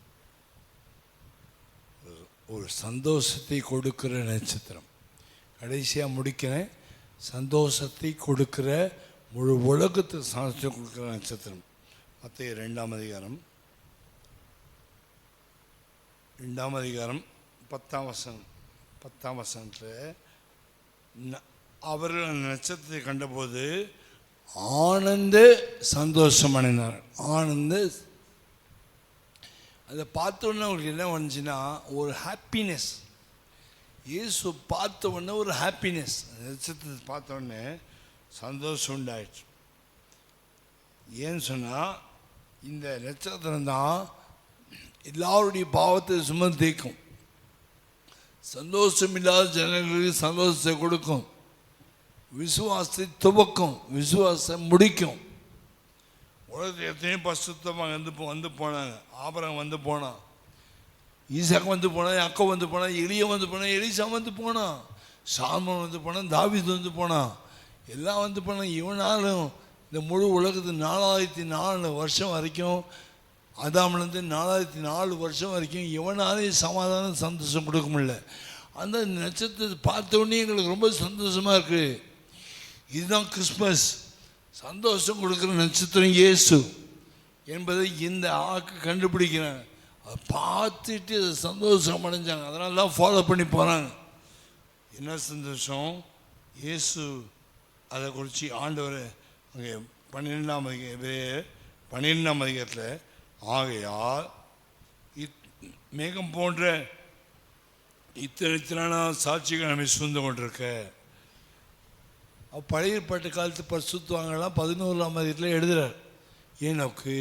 Speaker 1: ஒரு சந்தோஷத்தை கொடுக்கிற நட்சத்திரம். கடைசியாக முடிக்கிறேன். சந்தோஷத்தை கொடுக்கிற, முழு உலகத்துக்கு சந்தோஷத்தை கொடுக்கிற நட்சத்திரம். மத்தேயு 2ஆம் அதிகாரம் 10ஆம் வசனத்தில் அவர்கள் அந்த நட்சத்திரத்தை கண்டபோது ஆனந்த சந்தோஷம் அடைந்தார். ஆனந்த அதை பார்த்தோன்னே அவங்களுக்கு என்ன வந்துச்சுன்னா ஒரு ஹாப்பினஸ். இயேசு பார்த்த உடனே ஒரு ஹாப்பினஸ், நட்சத்திரத்தை பார்த்த உடனே சந்தோஷம் உண்டாயிடுச்சு. ஏன்னு சொன்னால் இந்த நட்சத்திரம் தான் எல்லாருடைய பாவத்தை சுமந்து தீர்க்கும். சந்தோஷம் இல்லாத ஜனங்களுக்கு சந்தோஷத்தை கொடுக்கும், விசுவாசத்தை துவக்கும், விசுவாசத்தை முடிக்கும். உலகத்தில் எத்தனையோ பரிசுத்தமாக வந்து போனாங்க. ஆபிரகாம் வந்து போனான், ஈசாக்கு வந்து போனான், யாக்கோபு வந்து போனான், எலியா வந்து போனான், எலிசா வந்து போனான், சாலமோன் வந்து போனான், தாவீது வந்து போனான், எல்லாம் வந்து போனான். இவனாலும் இந்த முழு உலகத்து 4004 வருஷம் வரைக்கும், அதாமிலேருந்து 4004 வருஷம் வரைக்கும் இவனாலே சமாதானம் சந்தோஷம் கொடுக்க முடியல. அந்த நட்சத்திரத்தை பார்த்த உடனே எங்களுக்கு ரொம்ப சந்தோஷமாக இருக்குது. இதுதான் கிறிஸ்மஸ், சந்தோஷம் கொடுக்குற நட்சத்திரம் இயேசு என்பதை இந்த ஆக்கு கண்டுபிடிக்கிறாங்க. அதை பார்த்துட்டு அதை சந்தோஷம் அடைஞ்சாங்க. அதனால தான் ஃபாலோ பண்ணி போகிறாங்க. என்ன சந்தோஷம்? இயேசு அதை குறித்து ஆண்டவர் அங்கே 12ஆம் அதிகாரத்தில், ஆகையால் மேகம் போன்ற இத்தனை சாட்சிகள் நம்மை சூழ்ந்து கொண்டிருக்க. பழைய ஏற்பாட்டு காலத்து பரிசுத்தவான்கள்லாம் 11ஆம் அதிகாரத்தில் எழுதுகிறார். ஏனோக்கு,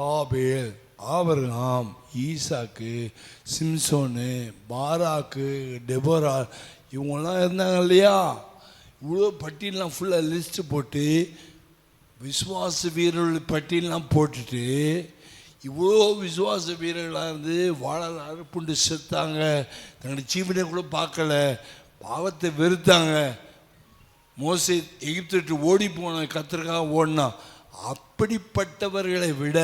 Speaker 1: ஆபேல், ஆபிரகாம், ஈசாக்கு, சிம்சோனு, பாராக்கு, டெபோரா, இவங்கெல்லாம் இருந்தாங்க இல்லையா? இவ்வளோ பட்டியலாம் ஃபுல்லாக லிஸ்ட்டு போட்டு, விசுவாச வீரர்கள் பட்டியலாம் போட்டுட்டு, இவ்வளோ விசுவாச வீரர்களாக இருந்து வாழால் அறுப்புண்டு செத்தாங்க, தங்களுடைய ஜீவனை கூட பார்க்கல, பாவத்தை வெறுத்தாங்க. மோசே எகிப்து விட்டு ஓடி போன, கர்த்தருக்காக ஓடினா. அப்படிப்பட்டவர்களை விட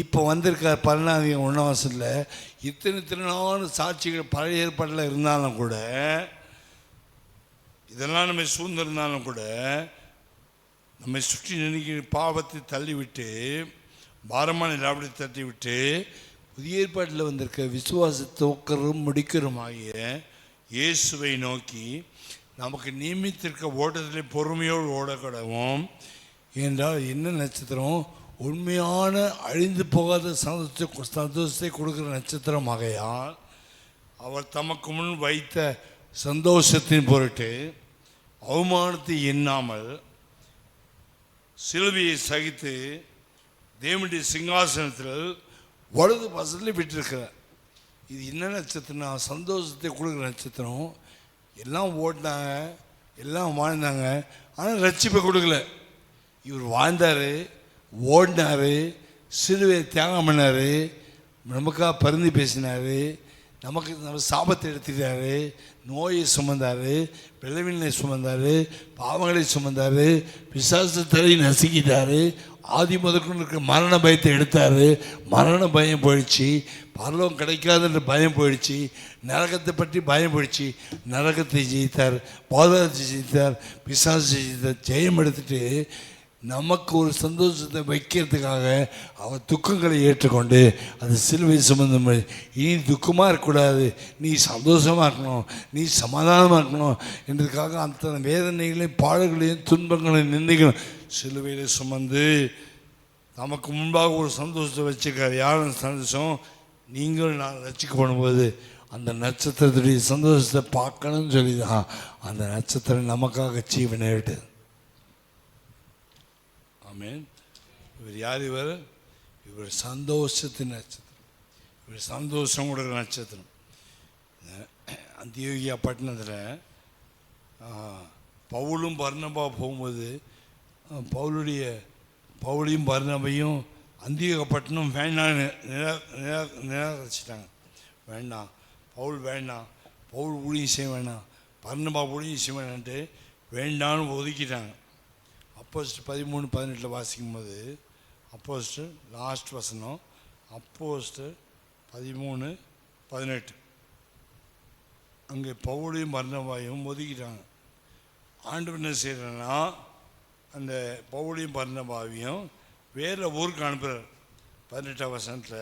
Speaker 1: இப்போ வந்திருக்கார் 12ஆம் வசனத்தில் இத்தனை சாட்சிகள் பழைய ஏற்பாட்டில் இருந்தாலும் கூட, இதெல்லாம் நம்ம சூழ்ந்திருந்தாலும் கூட, நம்மை சுற்றி நினைக்கிற பாவத்தை தள்ளிவிட்டு, பாரமான லாபத்தை தட்டிவிட்டு, புதிய ஏற்பாட்டில் வந்திருக்க விசுவாசத்தை ஒக்கரும் முடிக்கிறோம் ஆகிய இயேசுவை நோக்கி நமக்கு நியமித்திருக்க ஓட்டத்திலே பொறுமையோடு ஓடக்கூடவும். என்றால் என்ன நட்சத்திரம்? உண்மையான அழிந்து போகாத சந்தோஷத்தை கொடுக்குற நட்சத்திரம் ஆகையால் அவர் தமக்கு முன் வைத்த சந்தோஷத்தின் பொருட்டு அவமானத்தை எண்ணாமல் சிலுவையை சகித்து தேவனுடைய சிங்காசனத்தில் வலது பசத்தில் விட்டிருக்கிறார். இது என்ன நட்சத்திரம்னா சந்தோஷத்தை கொடுக்குற நட்சத்திரம். எல்லாம் ஓடினாங்க, எல்லாம் வாழ்ந்தாங்க, ஆனால் ரட்சிப்பை கொடுக்கல. இவர் வாழ்ந்தார், ஓடினார், சிலுவையை தியாகம் பண்ணார், நமக்காக பரிந்து பேசினார், நமக்கு நம்ம சாபத்தை எடுத்துட்டார், நோயை சுமந்தார், விளைவினை சுமந்தார், பாவங்களை சுமந்தார், பிசாசத்தை நசுக்கிட்டார், ஆதி முதற்கொண்டு இருக்கிற மரண பயத்தை எடுத்தார். மரண பயம் போயிடுச்சு, பரலோகம் கிடைக்காதுன்ற பயம் போயிடுச்சு, நரகத்தை பற்றி பயம் போயிடுச்சு. நரகத்தை ஜெயித்தார், பாதாளத்தை ஜெயித்தார், பிசாசை ஜெயித்தார். ஜெயம் எடுத்துட்டு நமக்கு ஒரு சந்தோஷத்தை வைக்கிறதுக்காக அவர் துக்கங்களை ஏற்றுக்கொண்டு அது சிலுவை சுமந்தும். இனி துக்கமாக இருக்கக்கூடாது, நீ சந்தோஷமாக இருக்கணும், நீ சமாதானமாக இருக்கணும் என்றதுக்காக அந்த வேதனைகளையும் பாடுகளையும் துன்பங்களையும் நிந்தைகளும் சிலுவையில் சுமந்து நமக்கு முன்பாக ஒரு சந்தோஷத்தை வச்சுருக்காரு. யாரும் சந்தோஷம்? நீங்களும் நான் ரட்சிக்கப்படும்போது அந்த நட்சத்திரத்துடைய சந்தோஷத்தை பார்க்கணும்னு சொல்லி தான் அந்த நட்சத்திரம் நமக்காக ஜீவனை விட்டது. ஆமென். இவர் யார்? இவர் சந்தோஷத்தின் நட்சத்திரம், இவர் சந்தோஷம் கொடுக்குற நட்சத்திரம். அந்தியோகியா பட்டணத்தில் பவுலும் பர்னபா போகும்போது பவுலையும் பர்னபையும் அந்தியோக பட்டணம் வேண்டான்னு நிராகரிச்சிட்டாங்க. வேண்டாம், பவுல் வேண்டாம், பவுல் ஊழியம் செய்ய வேண்டாம், பர்னபா ஊழியம் செய்ய வேண்டான்ட்டு வேண்டான்னு ஒதுக்கிட்டாங்க. அப்போஸ்டலர் 13:18 வாசிக்கும்போது, அப்போஸ்டலர் லாஸ்ட் வசனம், அப்போஸ்டலர் 13:18 அங்கே பவுலையும் பர்னபாவையும் ஒதுக்கிட்டாங்க. ஆண்டவர் என்ன செய்கிறேன்னா அந்த பவுலையும் பர்னபாவையும் வேறு ஊருக்கு அனுப்புகிறார். 18ஆம் வசனத்தில்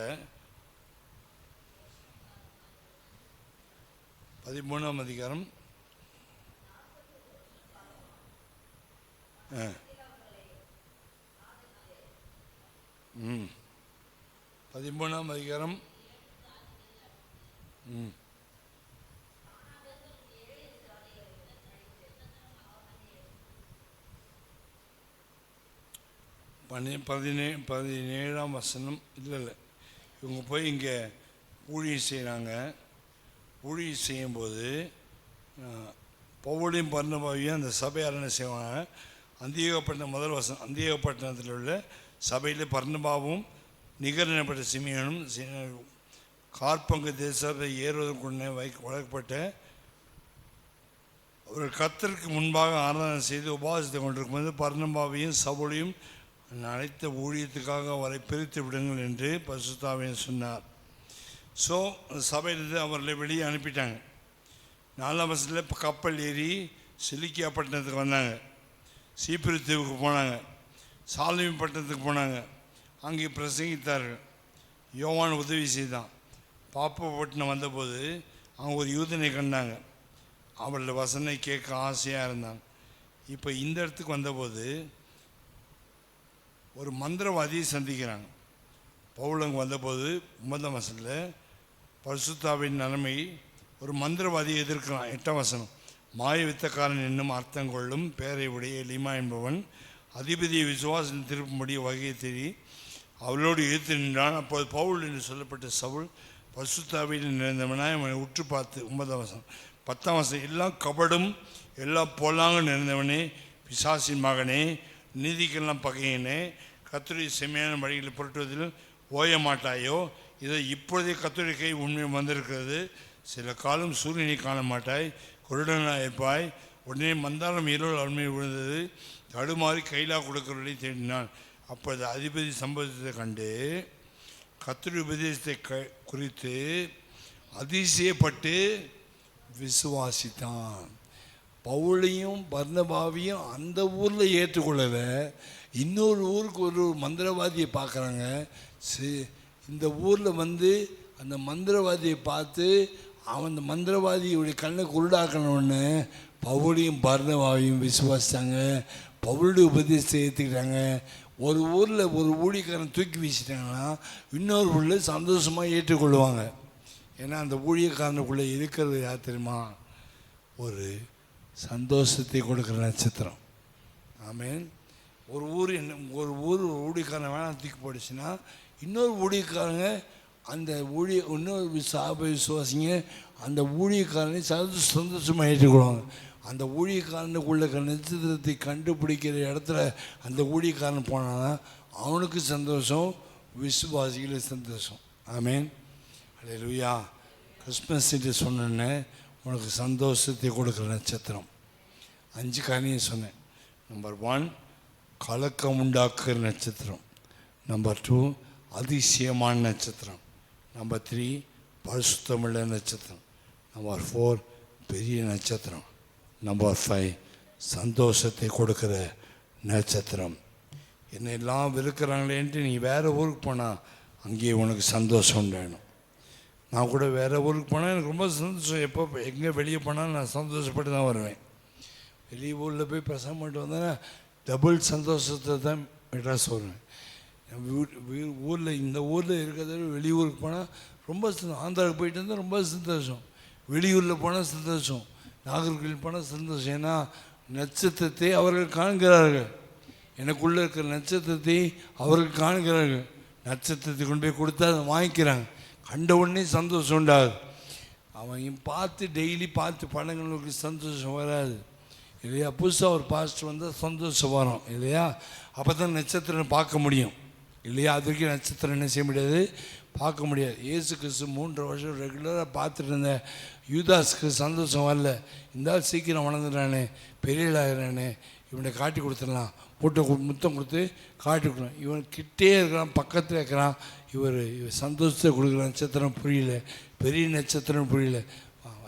Speaker 1: 13ஆம் அதிகாரம் 13ஆம் அதிகாரம் 17ஆம் வசனம். இல்லை, இவங்க போய் இங்கே ஊழியம் செய்கிறாங்க. ஊழியம் செய்யும்போது பவுலையும் பர்னபாவையும் அந்த சபையார் என்ன செய்வாங்க, அந்தியோகப்பட்டினம் முதல் வசனம், அந்தியோகப்பட்டினத்தில் உள்ள சபையில் பர்னபாவும் நிகர் எனப்பட்ட சிமியோனும் கார்பங்கு தேசத்தை ஏறுவதற்கு முன்னே வளர்க்கப்பட்ட ஒரு கர்த்தருக்கு முன்பாக ஆராதனை செய்து உபவாசத்தை கொண்டிருக்கும்போது பர்னபாவையும் சவுலையும் அனைத்த ஊழியத்துக்காக அவரை பிரித்து விடுங்கள் என்று பரிசுத்த ஆவியானவர் சொன்னார். ஸோ சபையிலிருந்து அவர்களை வெளியே அனுப்பிட்டாங்க. 4ஆம் வருஷத்தில் கப்பல் ஏறி சிலிக்கியா பட்டணத்துக்கு வந்தாங்க, சீப்பிரு தீவுக்கு போனாங்க, சாலமி பட்டணத்துக்கு போனாங்க, அங்கே பிரசங்கித்தார்கள். யோவான் உதவி செய்தான். பாப்பப்பட்டினம் வந்தபோது அவங்க ஒரு யூதனை கண்டாங்க, அவளோட வசனை கேட்க ஆசையாக இருந்தாங்க. இப்போ இந்த இடத்துக்கு வந்தபோது ஒரு மந்திரவாதியை சந்திக்கிறாங்க. பவுலங்க வந்தபோது 9ஆம் வசனத்தில் பரிசுத்தாவின் நிலைமை ஒரு மந்திரவாதியை எதிர்க்கிறான். 8ஆம் வசனம், மாய வித்தக்காரன் என்னும் அர்த்தம் கொள்ளும் பேரை உடைய எலிமா என்பவன் அதிபதியை விசுவாசம் திருப்பும்படி வகையை தேடி அவளோடு எதிர்த்து நின்றான். அப்போது பவுல் என்று சொல்லப்பட்ட சவுல் பரிசுத்தாவின் நிறைந்தவனாய் அவனை உற்று பார்த்து 9ஆம் வசனம். 10ஆம் வசனம், எல்லாம் கபடும் எல்லாம் பொல்லாங்க நிறைந்தவனே, பிசாசின் மகனே, நீதிக்கெல்லாம் பகையனே, கர்த்தருடைய செம்மையான வழிகளை புரட்டுவதில் ஓய மாட்டாயோ? இதை இப்பொழுதே கர்த்தருடைய கை உண்மை வந்திருக்கிறது. சில காலம் சூரியனை காண மாட்டாய், குருடனாக இருப்பாய். உடனே மந்தாரம் இருள் அருமை விழுந்தது, தடுமாறி கைலா கொடுக்கிறவர்களை தேடினான். அப்போது அதிபதி சம்பவத்தை கண்டு கர்த்தருடைய உபதேசத்தை குறித்து அதிசயப்பட்டு விசுவாசித்தான். பவுலையும் பர்னபாவையும் அந்த ஊரில் ஏற்றுக்கொள்ளலை, இன்னொரு ஊருக்கு ஒரு மந்திரவாதியை பார்க்குறாங்க. இந்த ஊரில் வந்து அந்த மந்திரவாதியை பார்த்து அவன் அந்த மந்திரவாதியுடைய கண்ணை குருடாக்கணுன்னு பவுலையும் பர்னபாவையும் விசுவாசித்தாங்க. பவுலுடைய உபதேசத்தை ஏற்றுக்கிட்டாங்க. ஒரு ஊரில் ஒரு ஊழியக்காரன் தூக்கி வீசிட்டாங்கன்னா இன்னொரு ஊரில் சந்தோஷமாக ஏற்றுக்கொள்வாங்க. ஏன்னா அந்த ஊழியக்காரனுக்குள்ளே இருக்கிறது யார் தெரியுமா? ஒரு சந்தோஷத்தை கொடுக்குற நட்சத்திரம். ஆமேன். ஒரு ஊர் ஊழியக்காரன் வேணாம் தூக்கி போட்டுச்சுன்னா இன்னொரு ஊழியக்காரங்க அந்த இன்னொரு விசுவாசிங்க அந்த ஊழியக்காரனை சந்தோஷமாக ஏற்றுக்கொள்வாங்க. அந்த ஊழியக்காரனுக்குள்ள நட்சத்திரத்தை கண்டுபிடிக்கிற இடத்துல அந்த ஊழியக்காரன் போனான்னா அவனுக்கு சந்தோஷம், விசுவாசிகளுக்கு சந்தோஷம். ஆமேன், அல்லேலூயா. கிறிஸ்மஸ் டே சொன்னேன்னே உனக்கு சந்தோஷத்தை கொடுக்குற நட்சத்திரம். 5 காரியம் சொன்னேன். நம்பர் 1 கலக்கம் உண்டாக்குற நட்சத்திரம். நம்பர் 2 அதிசயமான நட்சத்திரம். நம்பர் 3 பரிசுத்தமுள்ள நட்சத்திரம். நம்பர் 4 பெரிய நட்சத்திரம். நம்பர் 5 சந்தோஷத்தை கொடுக்குற நட்சத்திரம். என்னெல்லாம் வெறுக்கிறாங்களேன்ட்டு நீ வேறு ஊருக்கு போனால் அங்கேயே உனக்கு சந்தோஷம் உண்டாகணும். நான் கூட வேறு ஊருக்கு போனால் எனக்கு ரொம்ப சந்தோஷம். எப்போ எங்கே வெளியே போனால் நான் சந்தோஷப்பட்டு தான் வருவேன். வெளியே ஊரில் போய் பிரசங்கம் பண்ணிட்டு வந்தேன்னா டபுள் சந்தோஷத்தை தான் மெட்ராஸ் வருவேன். ஊரில் இந்த ஊரில் இருக்கிறத வெளியூருக்கு போனால் ரொம்ப ஆந்திராவுக்கு போயிட்டு வந்தால் ரொம்ப சந்தோஷம். வெளியூரில் போனால் சந்தோஷம். நாகர்கோவில் போனால் சந்தோஷம். ஏன்னா நட்சத்திரத்தை அவர்கள் காண்கிறார்கள். எனக்குள்ளே இருக்கிற நட்சத்திரத்தை அவர்கள் காண்கிறார்கள். நட்சத்திரத்தை கொண்டு போய் கொடுத்தா அதை வாங்கிக்கிறாங்க. கண்ட உடனே சந்தோஷம் உண்டாகுது. அவங்க பார்த்து டெய்லி பார்த்து பழங்களுக்கு சந்தோஷம் வராது இல்லையா? புதுசாக ஒரு பாஸ்டர் வந்தால் சந்தோஷம் வரும் இல்லையா? அப்போ தான் நட்சத்திரம் பார்க்க முடியும் இல்லையா? அது வரைக்கும் நட்சத்திரம் என்ன செய்ய முடியாது, பார்க்க முடியாது. இயேசு கிறிஸ்து 3 வருஷம் ரெகுலராக பார்த்துட்டு இருந்த யூதாஸுக்கு சந்தோஷம் வரல. இந்த சீக்கிரம் வளர்ந்துடுறானே, பெரியலாகிறானே, இவனை காட்டி கொடுத்துடலாம், முத்தம் கொடுத்து காட்டி கொடுக்கலாம். இவன் கிட்டே இருக்கிறான், பக்கத்தில் இருக்கிறான். இவர் சந்தோஷத்தை கொடுக்குற நட்சத்திரம் புரியல, பெரிய நட்சத்திரம் புரியல.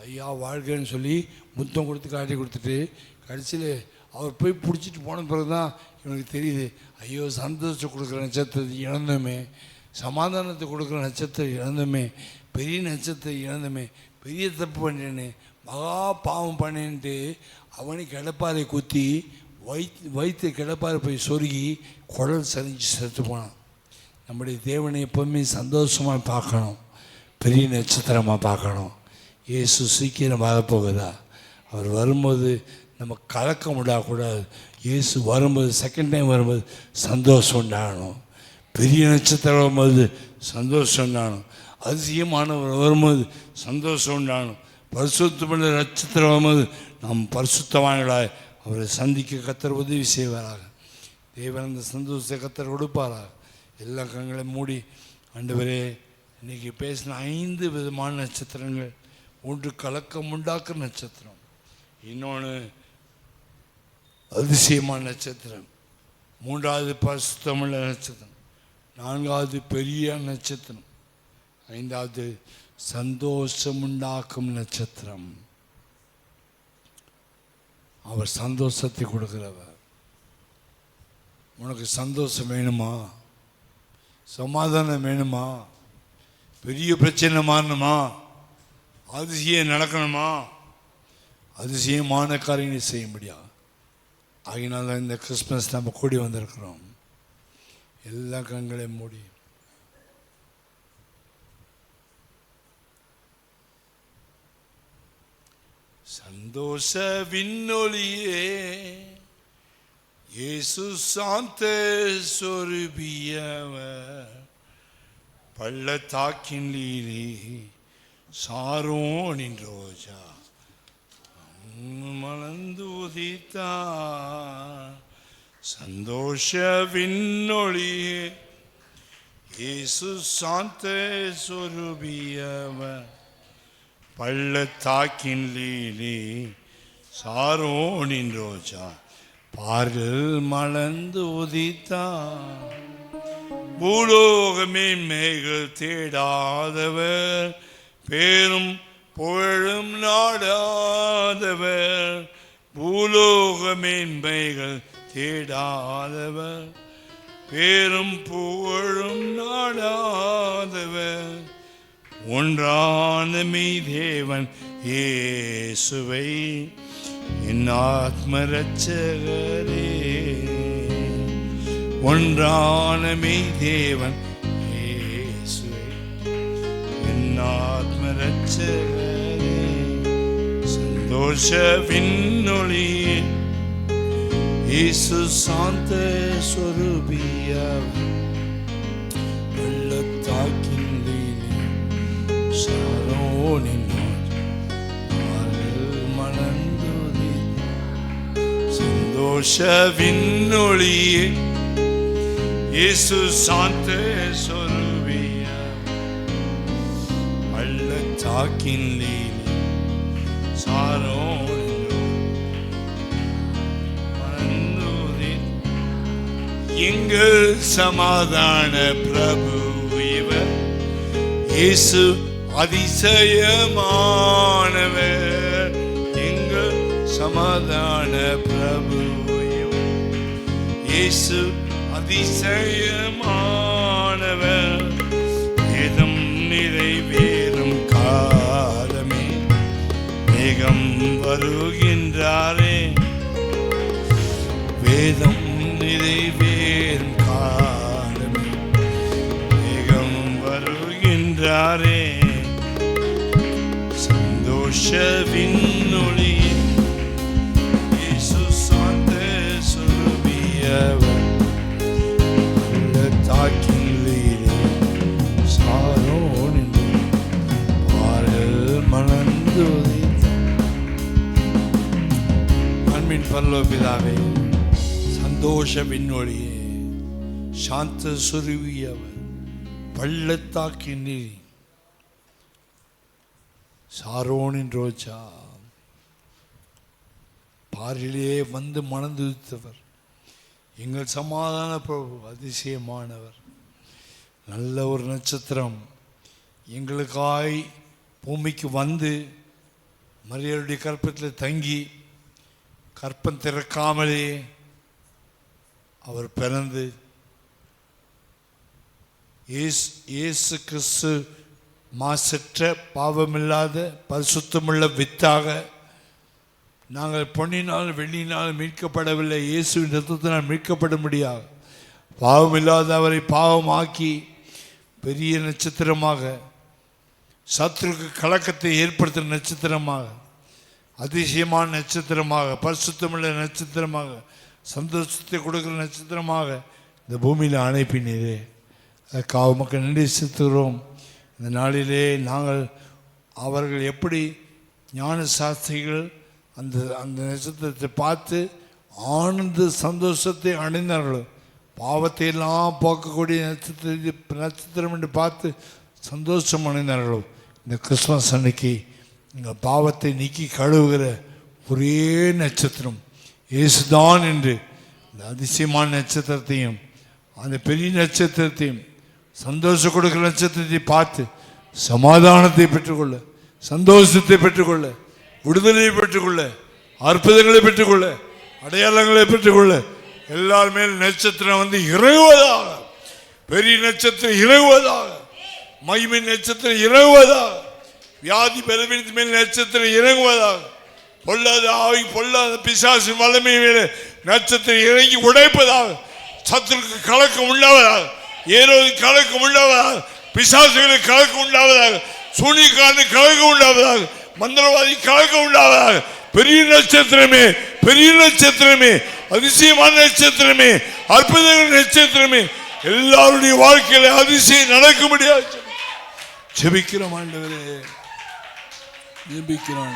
Speaker 1: ஐயா வாழ்க்கைன்னு சொல்லி முத்தம் கொடுத்து காட்டி கொடுத்துட்டு கடைசியில் அவர் போய் பிடிச்சிட்டு போன பிறகு தான் இவனுக்கு தெரியுது, ஐயோ சந்தோஷத்தை கொடுக்குற நட்சத்திரத்தை இழந்தோமே, சமாதானத்தை கொடுக்குற நட்சத்திரம் இழந்தோமே, பெரிய நட்சத்திரம் இழந்தோமே, பெரிய தப்பு பண்ணேன்னு மகா பாவம் பண்ணேன்ட்டு அவனை கிடப்பாரை குத்தி வயிற்று கிடப்பாரை போய் சொருகி குடல் சரிஞ்சு செத்து போனான். நம்முடைய தேவனை எப்போவுமே சந்தோஷமாக பார்க்கணும், பெரிய நட்சத்திரமாக பார்க்கணும். இயேசு சீக்கிரம் வரப்போகுதா? அவர் வரும்போது நம்ம கலக்கம் உண்டாகக்கூடாது. இயேசு வரும்போது செகண்ட் டைம் வரும்போது சந்தோஷம் உண்டாகணும். பெரிய நட்சத்திரம் வரும்போது சந்தோஷம் உண்டாகணும். அதிசயமானவர் வரும்போது சந்தோஷம் உண்டாகணும். பரிசுத்தமுள்ள நட்சத்திரம் வரும்போது நாம் பரிசுத்தவான்களாய் அவரை சந்திக்க கர்த்தர் உதவி செய்வாராக. தேவன் அந்த சந்தோஷத்தை கர்த்தர் கொடுப்பாராக. எல்லா கண்களையும் மூடி, ஆண்டவரே இன்றைக்கி பேசின 5 விதமான நட்சத்திரங்கள். 1 கலக்கம் உண்டாக்குற நட்சத்திரம், இன்னொன்று அதிசயமான நட்சத்திரம், 3வது பரிசுத்தமுள்ள நட்சத்திரம், 4வது பெரிய நட்சத்திரம், 5வது சந்தோஷம் உண்டாக்கும் நட்சத்திரம். அவர் சந்தோஷத்தை கொடுக்கிறவர். உனக்கு சந்தோஷம் வேணுமா? சமாதானம் வேணுமா? பெரிய பிரச்சனை மாறணுமா? அதிசயம் நடக்கணுமா? அதிசயமான காரியங்களை செய்ய முடியாது. ஆகினால இந்த கிறிஸ்மஸ் நம்ம கூடி வந்திருக்கிறோம். எல்லா கண்களையும் மூடி சந்தோஷ விண்ணொலியே இயேசு சாந்த சொருபியவர் பள்ளத்தாக்கின் லீலி சாரோனின் ரோஜா மலர்ந்து உதித்தார். சந்தோஷ விண்ணொலியே இயேசு சாந்த சொருபியவர் பள்ளத்தாக்கின் லீலி சாரோனின் ரோஜா பார்கள் மலர்ந்து உதித்தார். பூலோகமே மேய்கள் தேடாதவர், பேரும் புகழும் நாடாதவர். பூலோகமே மேய்கள் தேடாதவர், பேரும் புகழும் நாடாதவர். ஒன்றான மெய் தேவன் இயேசுவை என் ஆத்ம இரட்சகரே. ஒன்றான மெய் தேவன் இயேசுவை என் ஆத்ம இரட்சகரே. சந்தோஷ விண்ணொலியே இயேசு சாந்த சொரூபியவர் பள்ளத்தாக்கின் லீலி சாரோனின் மணந்தோதி சந்தோஷ விண்ணொளியே இயேசு சாந்த சொருவிய பள்ளத்தாக்கின் லீலி சாரோனின் மணந்தோதி எங்கள் சமாதான பிரபு இவர் இயேசு அதிசயமானவர் எங்கள் சமாதான பிரபு இயேசு அதிசயமானவர் வேதம் நிறைவேறும் காலமே மேகம் வருகின்றாரே வேதம் நிறைவேறும் காலமே மேகம் வருகின்றாரே சந்தோஷ விண்ணொளியே இயேசு சாந்த சொருபியவர் பள்ளத்தாக்கின் லீலி சாரோனின் பாடல் மணந்தோதி அன்பின் பரலோக பிதாவே சந்தோஷ விண்ணொளியே சாந்த சொருவியவர் பள்ளத்தாக்கின் லீலி சாரோனின் ரோஜா பாரிலே வந்து மணந்துவித்தவர் எங்கள் சமாதான பிரபு அதிசயமானவர் நல்ல ஒரு நட்சத்திரம் எங்களுக்காய் பூமிக்கு வந்து மரியாளுடைய கற்பத்தில் தங்கி கற்பம் திறக்காமலே அவர் பிறந்து இயேசு கிறிஸ்து மாசற்ற பாவமில்லாத பரிசுத்தமுள்ள வித்தாக நாங்கள் பொன்னினால் வெள்ளினால் மீட்கப்படவில்லை, இயேசுவின் ரத்தத்தினால் மீட்கப்பட முடியாது. பாவமில்லாத அவரை பாவமாக்கி பெரிய நட்சத்திரமாக, சத்துருக்கு கலக்கத்தை ஏற்படுத்துகிற நட்சத்திரமாக, அதிசயமான நட்சத்திரமாக, பரிசுத்தமுள்ள நட்சத்திரமாக, சந்தோஷத்தை கொடுக்கிற நட்சத்திரமாக இந்த பூமியில் அனுப்பினீரே. அதுக்காக மக்கள் நன்றி செலுத்துகிறோம். இந்த நாளிலே நாங்கள் அவர்கள் எப்படி ஞான சாஸ்திரிகள் அந்த அந்த நட்சத்திரத்தை பார்த்து ஆனந்த சந்தோஷத்தை அடைந்தார்களோ, பாவத்தை எல்லாம் போக்கக்கூடிய நட்சத்திரம் என்று பார்த்து சந்தோஷம் அடைந்தார்களோ, இந்த கிறிஸ்துமஸ் அன்னைக்கு எங்கள் பாவத்தை நீக்கி கழுவுகிற ஒரே நட்சத்திரம் இயேசுதான் என்று இந்த அதிசயமான நட்சத்திரத்தையும் அந்த பெரிய நட்சத்திரத்தையும் சந்தோஷம் கொடுக்கிற நட்சத்திரத்தை பார்த்து சமாதானத்தை பெற்றுக்கொள்ள, சந்தோஷத்தை பெற்றுக்கொள்ள, விடுதலையை பெற்றுக்கொள்ள, அற்புதங்களை பெற்றுக்கொள்ள, அடையாளங்களை பெற்றுக்கொள்ள எல்லார் மேல் நட்சத்திரம் வந்து இறங்குவதாக, பெரிய நட்சத்திரம் இறங்குவதாக, மகிமை நட்சத்திரம் இறங்குவதாக, வியாதி பலவீனத்தின் மேல் நட்சத்திரம் இறங்குவதாக, பொல்லாத ஆவி பொல்லாத பிசாசு வல்லமை மேலே நட்சத்திரம் இறங்கி உடைப்பதாக, சத்துருக்கு கலக்கம் உண்டாவதாக, ஏரோது கலக்கம் உண்டாவதாக, பிசாசுகளுக்கு கலக்கம் உண்டாவதாக, சூனியக்காரனுக்கு கலக்கம் உண்டாவதாக, மந்திரவாதி கலக்கம் உண்டாவதாக. பெரிய நட்சத்திரமே, பெரிய நட்சத்திரமே, அதிசயமான நட்சத்திரமே, அற்புதங்கள் நட்சத்திரமே, எல்லாருடைய வாழ்க்கையில அதிசயம் நடக்க முடியாது. ஜெபிக்கிறோம் ஆண்டவரே, ஜெபிக்கிறோம்.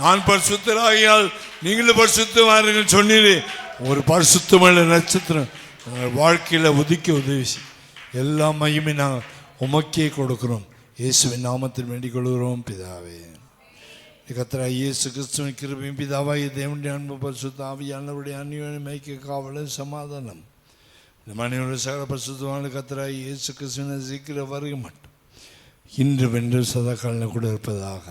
Speaker 1: நான் பரிசுத்தராகியால் நீங்களும் பரிசுத்தமானீர்கள் சொன்னீரே. ஒரு பரிசுத்தமான நட்சத்திரம் வாழ்க்கையில உதிக்க உதவி செய்யும். எல்லா மகிமை நாங்கள் உமக்கே கொடுக்கிறோம். இயேசுவின் நாமத்தில் வேண்டிக் கொள்கிறோம் பிதாவே. கர்த்தராகிய இயேசு கிறிஸ்துவின் கிருபையும் பிதாவாகிய தேவனுடைய அன்பு பரிசுத்த ஆவியானவருடைய அந்நியோன்ய ஐக்கிய காவலும் சமாதானம் இந்த மனிதனுடைய சகல பரிசுத்தமான கர்த்தராகிய இயேசு கிறிஸ்துவின் சீக்கிரம் வருக மட்டும் இன்று வென்று சதா காலம் கூட இருப்பதாக.